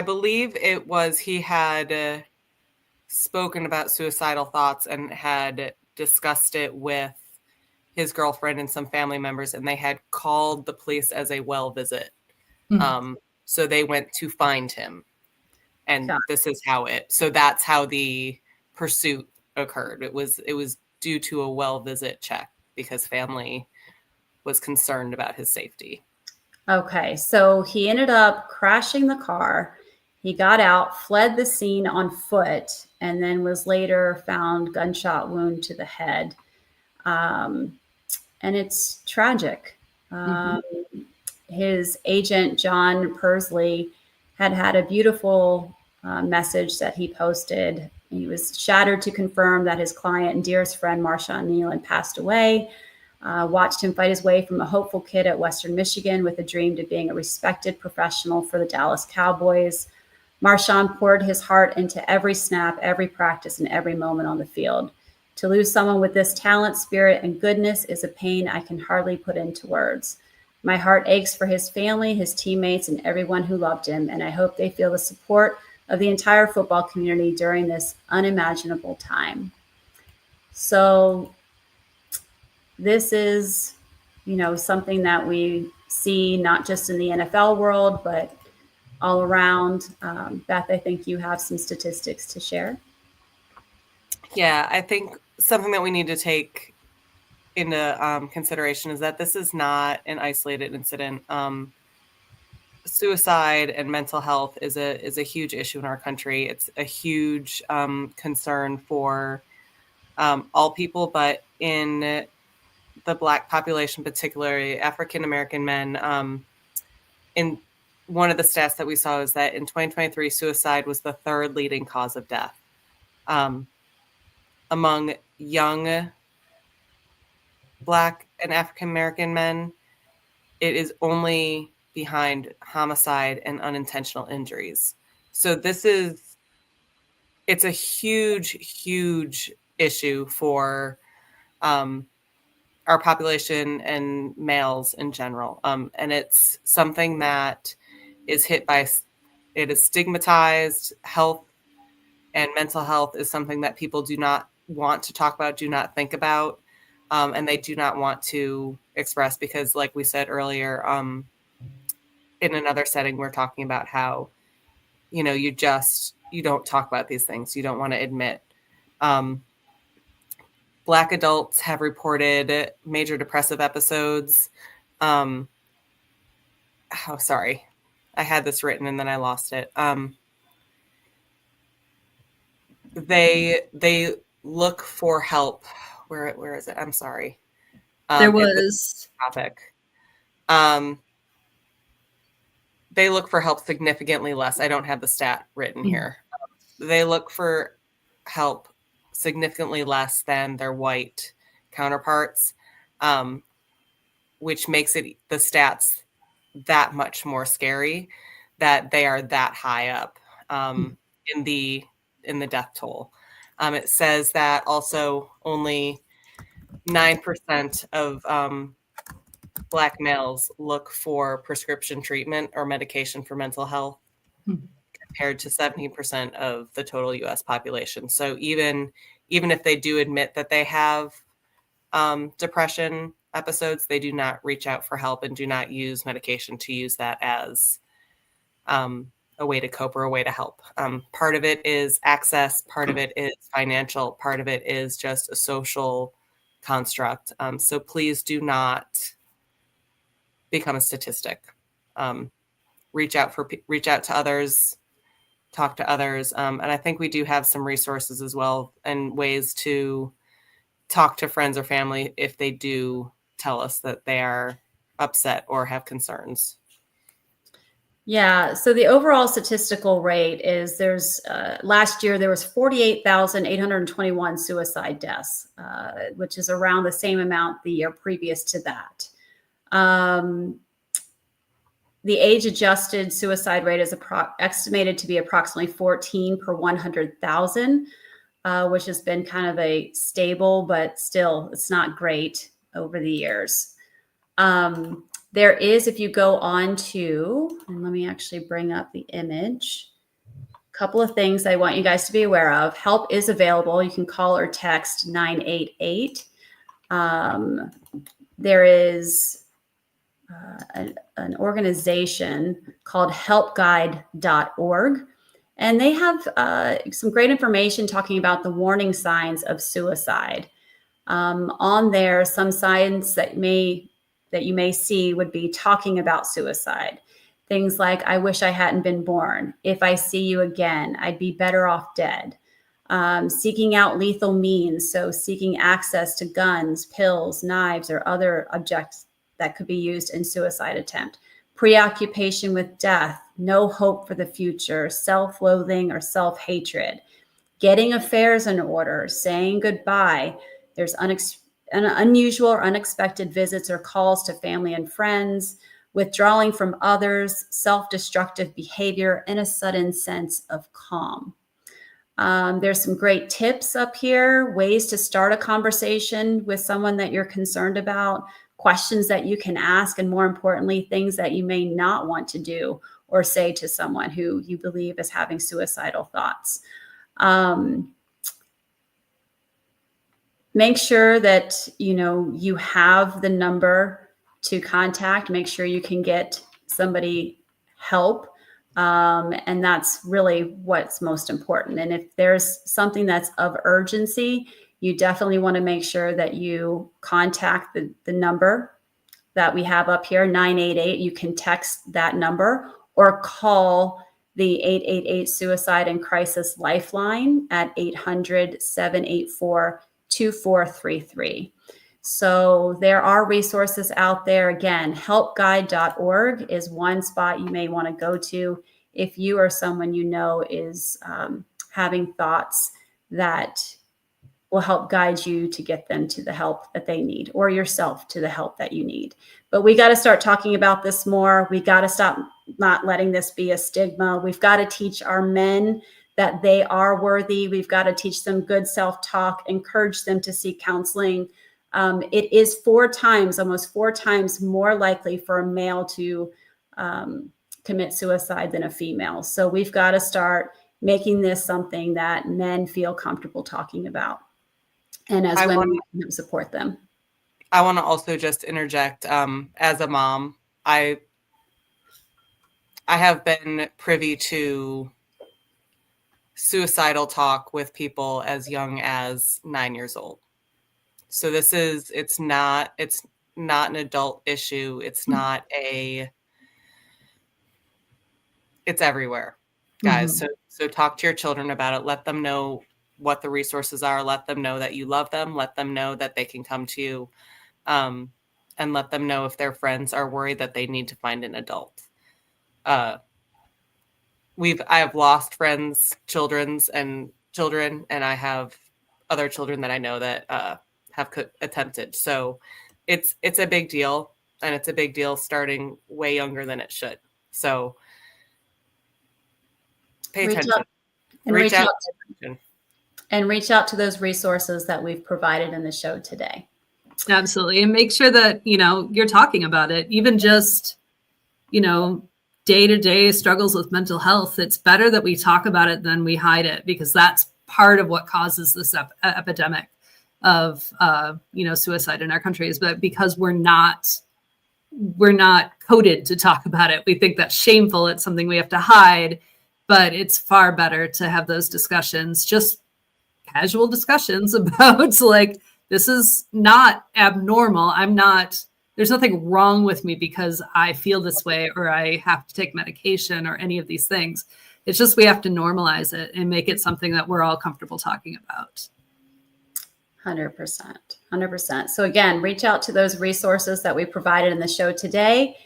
believe it was he had spoken about suicidal thoughts and had discussed it with his girlfriend and some family members, and they had called the police as a well visit. So they went to find him, and that's how the pursuit occurred. It was due to a well visit check because family was concerned about his safety. Okay, so he ended up crashing the car. He got out, fled the scene on foot, and then was later found gunshot wound to the head. And it's tragic. His agent, John Persley, had a beautiful message that he posted. He was shattered to confirm that his client and dearest friend, Marshawn Neal, had passed away. Watched him fight his way from a hopeful kid at Western Michigan with a dream to being a respected professional for the Dallas Cowboys. Marshawn poured his heart into every snap, every practice, and every moment on the field. To lose someone with this talent, spirit, and goodness is a pain I can hardly put into words. My heart aches for his family, his teammates, and everyone who loved him, and I hope they feel the support of the entire football community during this unimaginable time. So this is, something that we see not just in the NFL world, but all around. Beth, I think you have some statistics to share. Yeah, I think something that we need to take into consideration is that this is not an isolated incident. Suicide and mental health is a huge issue in our country. It's a huge concern for all people, but in the Black population, particularly African American men. In one of the stats that we saw is that in 2023, suicide was the third leading cause of death among young Black and African American men. It is only behind homicide and unintentional injuries. So it's a huge, huge issue for our population and males in general. And it's something that is it is stigmatized. Health and mental health is something that people do not want to talk about, do not think about, and they do not want to express because, like we said earlier, in another setting, we're talking about how, you don't talk about these things. You don't want to admit. Black adults have reported major depressive episodes. Sorry. I had this written and then I lost it. They look for help. Where is it? I'm sorry. There was topic. They look for help significantly less. I don't have the stat written here. They look for help significantly less than their white counterparts, which makes the stats that much more scary that they are that high up in the death toll. It says that also only 9% of Black males look for prescription treatment or medication for mental health compared to 17% of the total U.S. population. So even if they do admit that they have depression episodes, they do not reach out for help and do not use medication to use that as a way to cope or a way to help. Part of it is access, part of it is financial, part of it is just a social construct. So please do not become a statistic. Reach out to others, talk to others. And I think we do have some resources as well and ways to talk to friends or family if they do tell us that they are upset or have concerns. Yeah. So the overall statistical rate is last year there was 48,821 suicide deaths, which is around the same amount the year previous to that. The age-adjusted suicide rate is estimated to be approximately 14 per 100,000, which has been kind of a stable, but still it's not great over the years. There is, if you go on to, and let me actually bring up the image, a couple of things I want you guys to be aware of. Help is available. You can call or text 988. There is an organization called helpguide.org, and they have some great information talking about the warning signs of suicide. On there, some signs that you may see would be talking about suicide. Things like, I wish I hadn't been born. If I see you again, I'd be better off dead. Seeking out lethal means, so seeking access to guns, pills, knives, or other objects that could be used in suicide attempt. Preoccupation with death, no hope for the future, self-loathing or self-hatred. Getting affairs in order, saying goodbye. There's unusual or unexpected visits or calls to family and friends, withdrawing from others, self-destructive behavior, and a sudden sense of calm. There's some great tips up here, ways to start a conversation with someone that you're concerned about, questions that you can ask, and more importantly, things that you may not want to do or say to someone who you believe is having suicidal thoughts. Make sure that you have the number to contact. Make sure you can get somebody help. And that's really what's most important. And if there's something that's of urgency, you definitely want to make sure that you contact the number that we have up here, 988. You can text that number or call the 888 Suicide and Crisis Lifeline at 800-784-2433. So there are resources out there. Again, helpguide.org is one spot you may want to go to if you or someone you know is having thoughts that will help guide you to get them to the help that they need, or yourself to the help that you need. But we got to start talking about this more. We got to stop not letting this be a stigma. We've got to teach our men that they are worthy. We've got to teach them good self-talk, encourage them to seek counseling. It is almost four times more likely for a male to commit suicide than a female. So we've got to start making this something that men feel comfortable talking about. And as women, we can support them. I want to also just interject. As a mom, I have been privy to suicidal talk with people as young as 9 years old. So it's not an adult issue. It's everywhere, guys. Mm-hmm. So talk to your children about it. Let them know what the resources are. Let them know that you love them. Let them know that they can come to you, and let them know if their friends are worried that they need to find an adult. I have lost friends, children, and I have other children that I know that have attempted. So it's a big deal, and it's a big deal starting way younger than it should. So pay attention. Reach out to those resources that we've provided in the show today. Absolutely. And make sure that, you're talking about it, even just, day-to-day struggles with mental health. It's better that we talk about it than we hide it, because that's part of what causes this epidemic of, suicide in our country, is that because we're not coded to talk about it. We think that's shameful. It's something we have to hide, but it's far better to have those discussions, just casual discussions about like, this is not abnormal. There's nothing wrong with me because I feel this way, or I have to take medication, or any of these things. It's just, we have to normalize it and make it something that we're all comfortable talking about. 100%. 100%. So again, reach out to those resources that we provided in the show today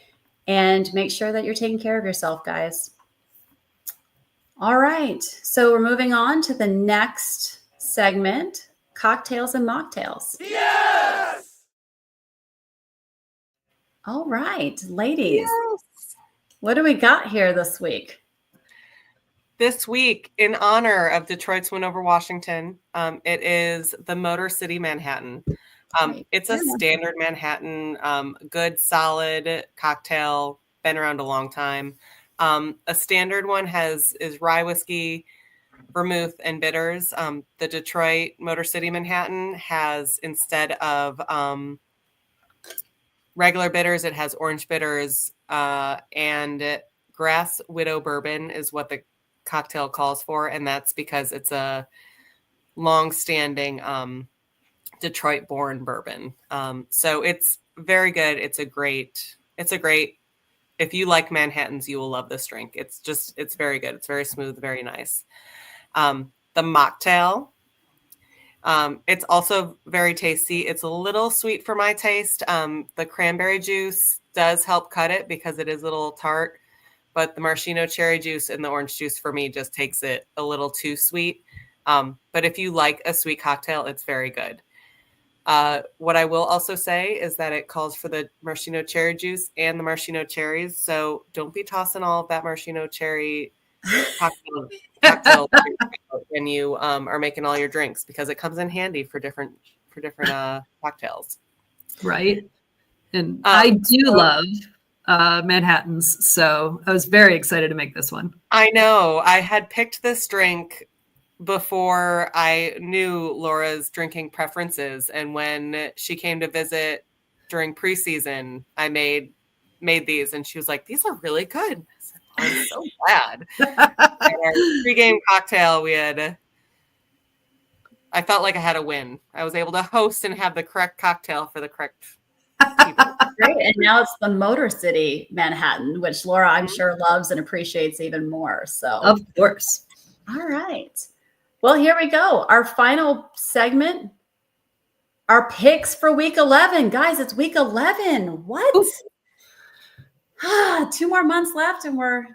and make sure that you're taking care of yourself, guys. All right. So we're moving on to the next segment, Cocktails and Mocktails. Yes! All right, ladies. Yes. What do we got here this week? This week, in honor of Detroit's win over Washington, it is the Motor City Manhattan. It's a standard Manhattan, good, solid cocktail, been around a long time. A standard one is rye whiskey, vermouth, and bitters. The Detroit Motor City Manhattan has, instead of regular bitters, it has orange bitters, and Grass Widow Bourbon is what the cocktail calls for, and that's because it's a long-standing Detroit-born bourbon. So it's very good. It's a great. If you like Manhattans, you will love this drink. It's very good. It's very smooth, very nice. The mocktail. It's also very tasty. It's a little sweet for my taste. The cranberry juice does help cut it because it is a little tart. But the maraschino cherry juice and the orange juice for me just takes it a little too sweet. But if you like a sweet cocktail, it's very good. What I will also say is that it calls for the maraschino cherry juice and the maraschino cherries. So don't be tossing all of that maraschino cherry cocktail when you are making all your drinks, because it comes in handy for different cocktails. Right. And I do love Manhattans, so I was very excited to make this one. I know. I had picked this drink before I knew Laura's drinking preferences, and when she came to visit during preseason, I made these, and she was like, "These are really good." I said, "I'm so glad." Our pregame cocktail, I felt like I had a win. I was able to host and have the correct cocktail for the correct people. Great. And now it's the Motor City Manhattan, which Laura, I'm sure, loves and appreciates even more. So, of course. All right. Well, here we go. Our final segment, our picks for week 11. Guys, it's week 11. What? 2 more months left and we're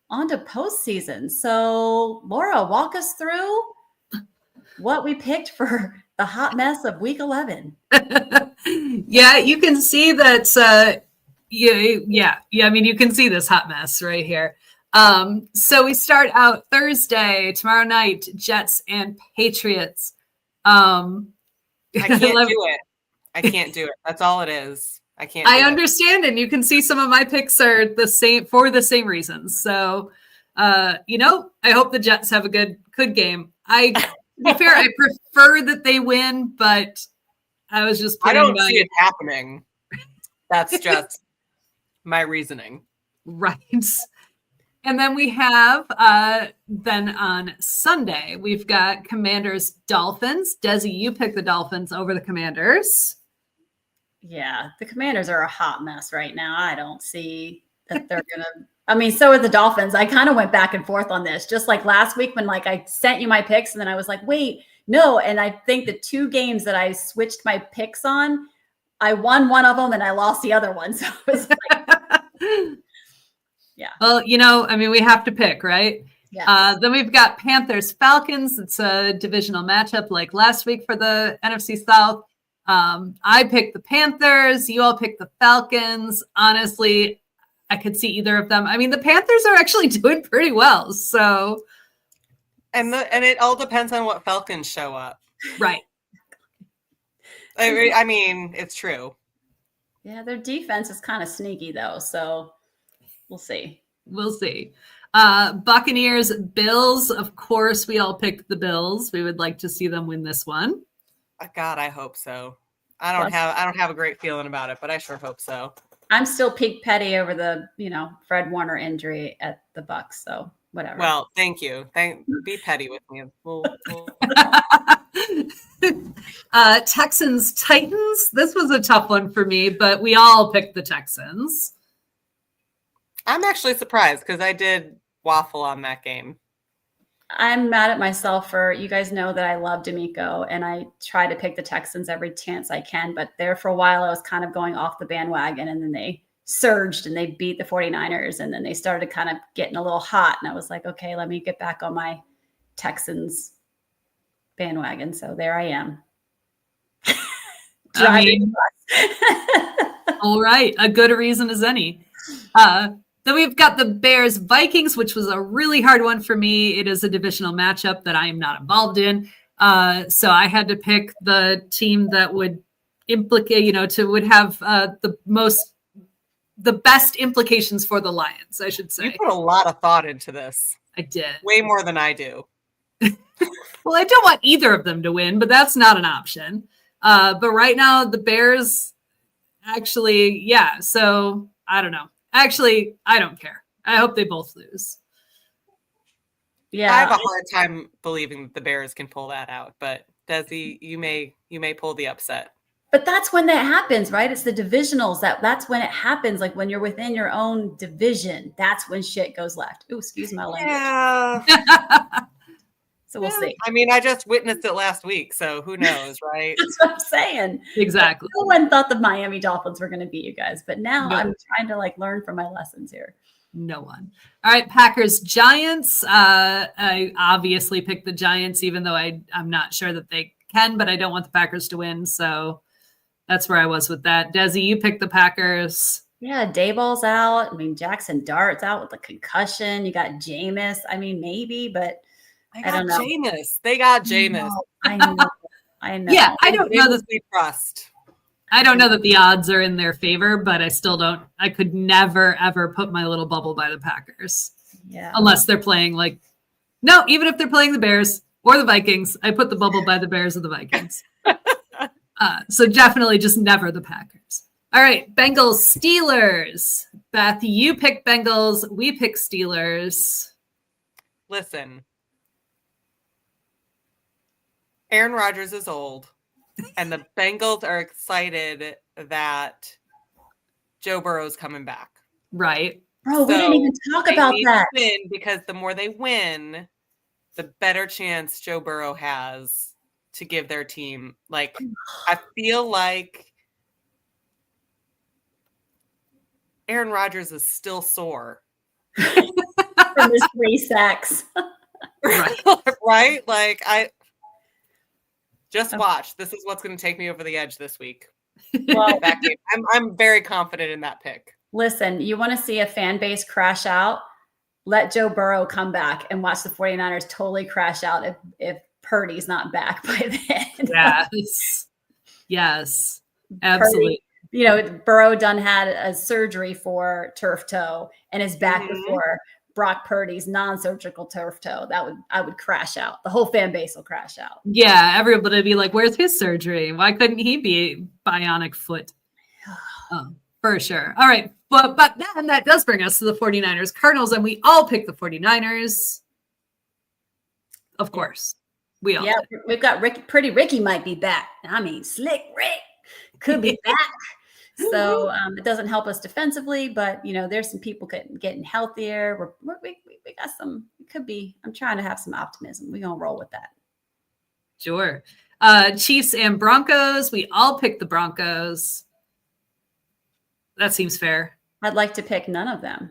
on to postseason. So, Laura, walk us through what we picked for the hot mess of week 11. Yeah, you can see that. Yeah. I mean, you can see this hot mess right here. So we start out Thursday, tomorrow night, Jets and Patriots. I can't do it. I can't do it. That's all it is. I can't. I understand, and you can see some of my picks are the same for the same reasons. So, I hope the Jets have a good game. To be fair, I prefer that they win, but I was just. I don't see it happening. That's just my reasoning. Right. And then we have, then on Sunday, we've got Commanders Dolphins. Desi, you pick the Dolphins over the Commanders. Yeah, the Commanders are a hot mess right now. I don't see that they're going to. I mean, so are the Dolphins. I kind of went back and forth on this, just like last week when I sent you my picks and then I was like, wait, no. And I think the 2 games that I switched my picks on, I won one of them and I lost the other one. So it was like, yeah. Well, we have to pick, right? Yeah. Then we've got Panthers Falcons. It's a divisional matchup like last week for the NFC South. I picked the Panthers. You all picked the Falcons. Honestly, I could see either of them. I mean, the Panthers are actually doing pretty well. So, and it all depends on what Falcons show up. Right. I mean, it's true. Yeah, their defense is kind of sneaky though. So we'll see. We'll see. Buccaneers, Bills. Of course, we all picked the Bills. We would like to see them win this one. God, I hope so. I don't have a great feeling about it, but I sure hope so. I'm still peak petty over the, Fred Warner injury at the Bucs. So whatever. Well, thank you. Be petty with me. We'll... Texans, Titans. This was a tough one for me, but we all picked the Texans. I'm actually surprised because I did waffle on that game. I'm mad at myself for, you guys know that I love D'Amico and I try to pick the Texans every chance I can, but there for a while I was kind of going off the bandwagon, and then they surged and they beat the 49ers, and then they started kind of getting a little hot, and I was like, okay, let me get back on my Texans bandwagon. So there I am. I mean, all right, a good reason as any. Then we've got the Bears Vikings, which was a really hard one for me. It is a divisional matchup that I am not involved in. So I had to pick the team that would implicate, would have the best implications for the Lions, I should say. You put a lot of thought into this. I did. Way more than I do. Well, I don't want either of them to win, but that's not an option. But right now, the Bears actually, yeah. So I don't know. Actually, I don't care. I hope they both lose. Yeah, I have a hard time believing that the Bears can pull that out. But Desi, you may pull the upset. But that's when that happens, right? It's the divisionals that's when it happens. Like when you're within your own division, that's when shit goes left. Ooh, excuse my language. Yeah. So we'll see. I mean, I just witnessed it last week, so who knows, right? That's what I'm saying. Exactly. No one thought the Miami Dolphins were going to beat you guys, but now I'm trying to learn from my lessons here. No one. All right, Packers Giants. I obviously picked the Giants, even though I'm not sure that they can, but I don't want the Packers to win, so that's where I was with that. Desi, you picked the Packers. Yeah, Dayball's out. I mean, Jackson Dart's out with a concussion. You got Jameis. I mean, maybe, but I don't know. They got Jameis. I know. Yeah, I don't know that we trust. I don't know that the odds are in their favor, but I still don't. I could never, ever put my little bubble by the Packers. Yeah. Unless they're playing even if they're playing the Bears or the Vikings, I put the bubble by the Bears or the Vikings. So definitely just never the Packers. All right, Bengals, Steelers. Beth, you pick Bengals. We pick Steelers. Listen. Aaron Rodgers is old, and the Bengals are excited that Joe Burrow's coming back. Right. Bro, we didn't even talk about that. Win because the more they win, the better chance Joe Burrow has to give their team. I feel like Aaron Rodgers is still sore. From his 3 sacks. Right? Just watch. This is what's going to take me over the edge this week. Well, that game. I'm very confident in that pick. Listen, you want to see a fan base crash out? Let Joe Burrow come back and watch the 49ers totally crash out if Purdy's not back by then. Yes. Absolutely. Purdy, Burrow done had a surgery for turf toe and is back before Brock Purdy's non-surgical turf toe. I would crash out. The whole fan base will crash out. Yeah, everybody would be like, where's his surgery? Why couldn't he be bionic foot? For sure. All right. But then that does bring us to the 49ers Cardinals, and we all pick the 49ers. Of course. We all did. We've got Ricky might be back. I mean, Slick Rick could be back. So it doesn't help us defensively, but there's some people getting healthier. We got some. It could be. I'm trying to have some optimism. We're gonna roll with that. Sure. Chiefs and Broncos. We all picked the Broncos. That seems fair. I'd like to pick none of them.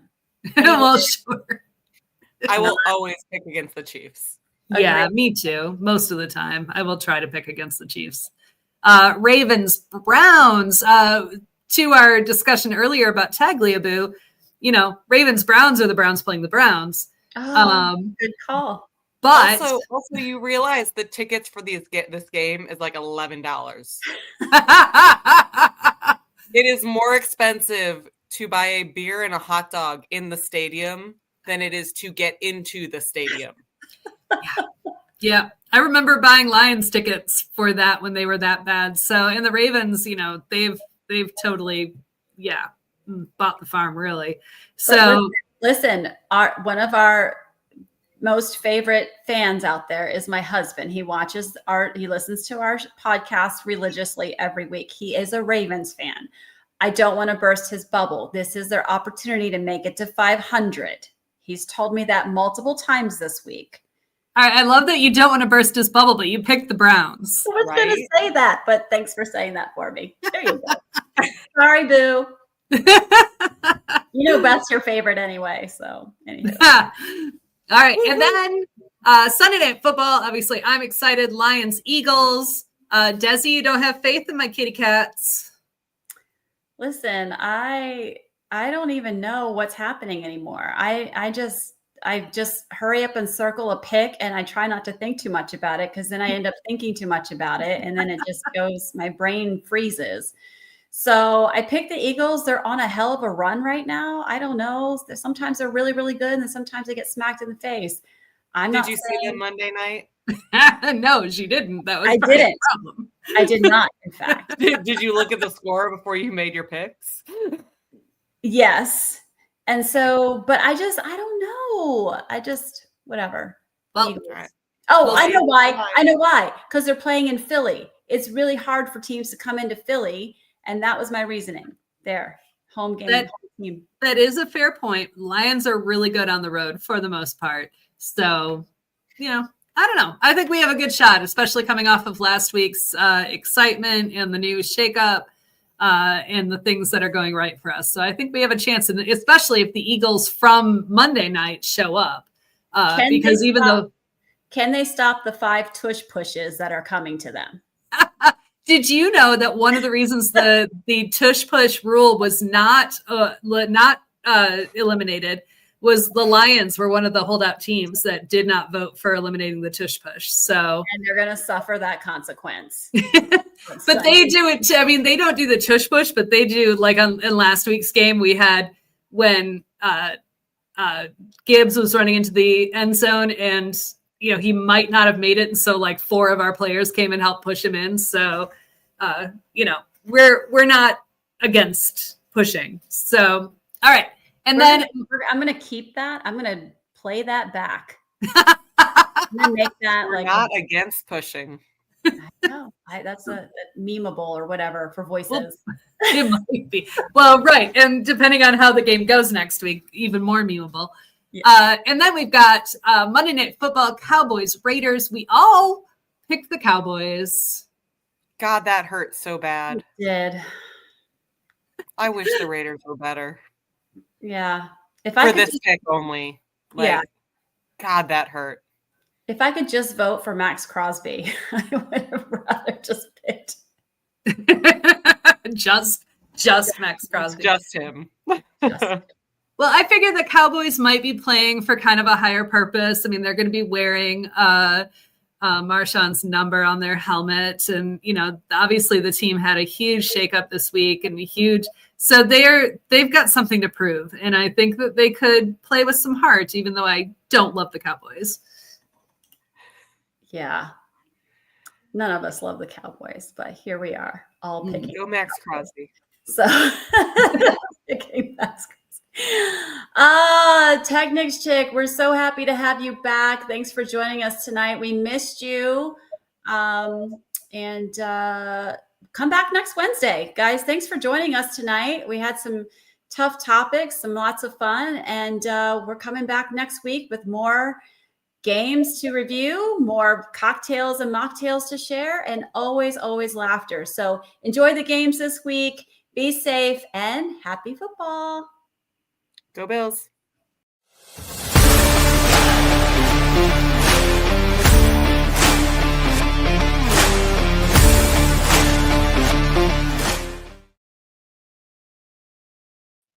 Well, sure. I will always pick against the Chiefs. Yeah, me too. Most of the time, I will try to pick against the Chiefs. Ravens, Browns. To our discussion earlier about Tagliabue, Ravens, Browns are the Browns playing the Browns. Good call. But also, you realize the tickets for this game is like $11. It is more expensive to buy a beer and a hot dog in the stadium than it is to get into the stadium. Yeah. I remember buying Lions tickets for that when they were that bad. So, and the Ravens, they've totally, bought the farm really. So listen, one of our most favorite fans out there is my husband. He listens to our podcast religiously every week. He is a Ravens fan. I don't want to burst his bubble. This is their opportunity to make it to 500. He's told me that multiple times this week. All right, I love that you don't want to burst his bubble, but you picked the Browns. I was going to say that, but thanks for saying that for me. There you go. Sorry, Boo. You know Beth's your favorite anyway, so anyway. All right, and then Sunday Night Football. Obviously, I'm excited. Lions, Eagles. Desi, you don't have faith in my kitty cats. Listen, I don't even know what's happening anymore. I just hurry up and circle a pick, and I try not to think too much about it, because then I end up thinking too much about it, and then it just goes, my brain freezes. So I picked the Eagles. They're on a hell of a run right now. I don't know. Sometimes they're really, really good, and then sometimes they get smacked in the face. Did you see them Monday night? No, she didn't. That was I didn't. The problem. I did not, in fact. Did you look at the score before you made your picks? Yes. And so, but I don't know. Whatever. Well, right. Oh, I know why. I know why. Because they're playing in Philly. It's really hard for teams to come into Philly. And that was my reasoning there. Home game. Home team. That is a fair point. Lions are really good on the road for the most part. So, I don't know. I think we have a good shot, especially coming off of last week's excitement and the new shakeup and the things that are going right for us. So I think we have a chance, especially if the Eagles from Monday night show up. Because even though... Can they stop the 5 tush pushes that are coming to them? Did you know that one of the reasons the tush push rule was not eliminated was the Lions were one of the holdout teams that did not vote for eliminating the tush push. So, and they're going to suffer that consequence. But they do it. I mean, they don't do the tush push, but they do, like in last week's game, we had when Gibbs was running into the end zone, and he might not have made it, and so like 4 of our players came and helped push him in. So, we're not against pushing. So, all right. And then I'm going to keep that. I'm going to play that back. I'm going to make that We're not against pushing. I know. That's a memeable or whatever for voices. Well, it might be. Well, right. And depending on how the game goes next week, even more memeable. Yeah. And then we've got Monday Night Football, Cowboys, Raiders. We all picked the Cowboys. God, that hurt so bad. It did. I wish the Raiders were better. Yeah. For this pick only. Yeah. God, that hurt. If I could just vote for Max Crosby, I would have rather just picked. just Max Crosby. Just him. Well, I figured the Cowboys might be playing for kind of a higher purpose. I mean, they're going to be wearing Marshawn's number on their helmet. And, obviously the team had a huge shakeup this week and so they've got something to prove. And I think that they could play with some heart, even though I don't love the Cowboys. Yeah. None of us love the Cowboys, but here we are all picking. Go Max Crosby. So picking Max Crosby. Technics Chick, we're so happy to have you back. Thanks for joining us tonight. We missed you. And come back next Wednesday. Guys, thanks for joining us tonight. We had some tough topics, lots of fun, and we're coming back next week with more games to review, more cocktails and mocktails to share, and always laughter. So enjoy the games this week. Be safe and happy football. Go Bills.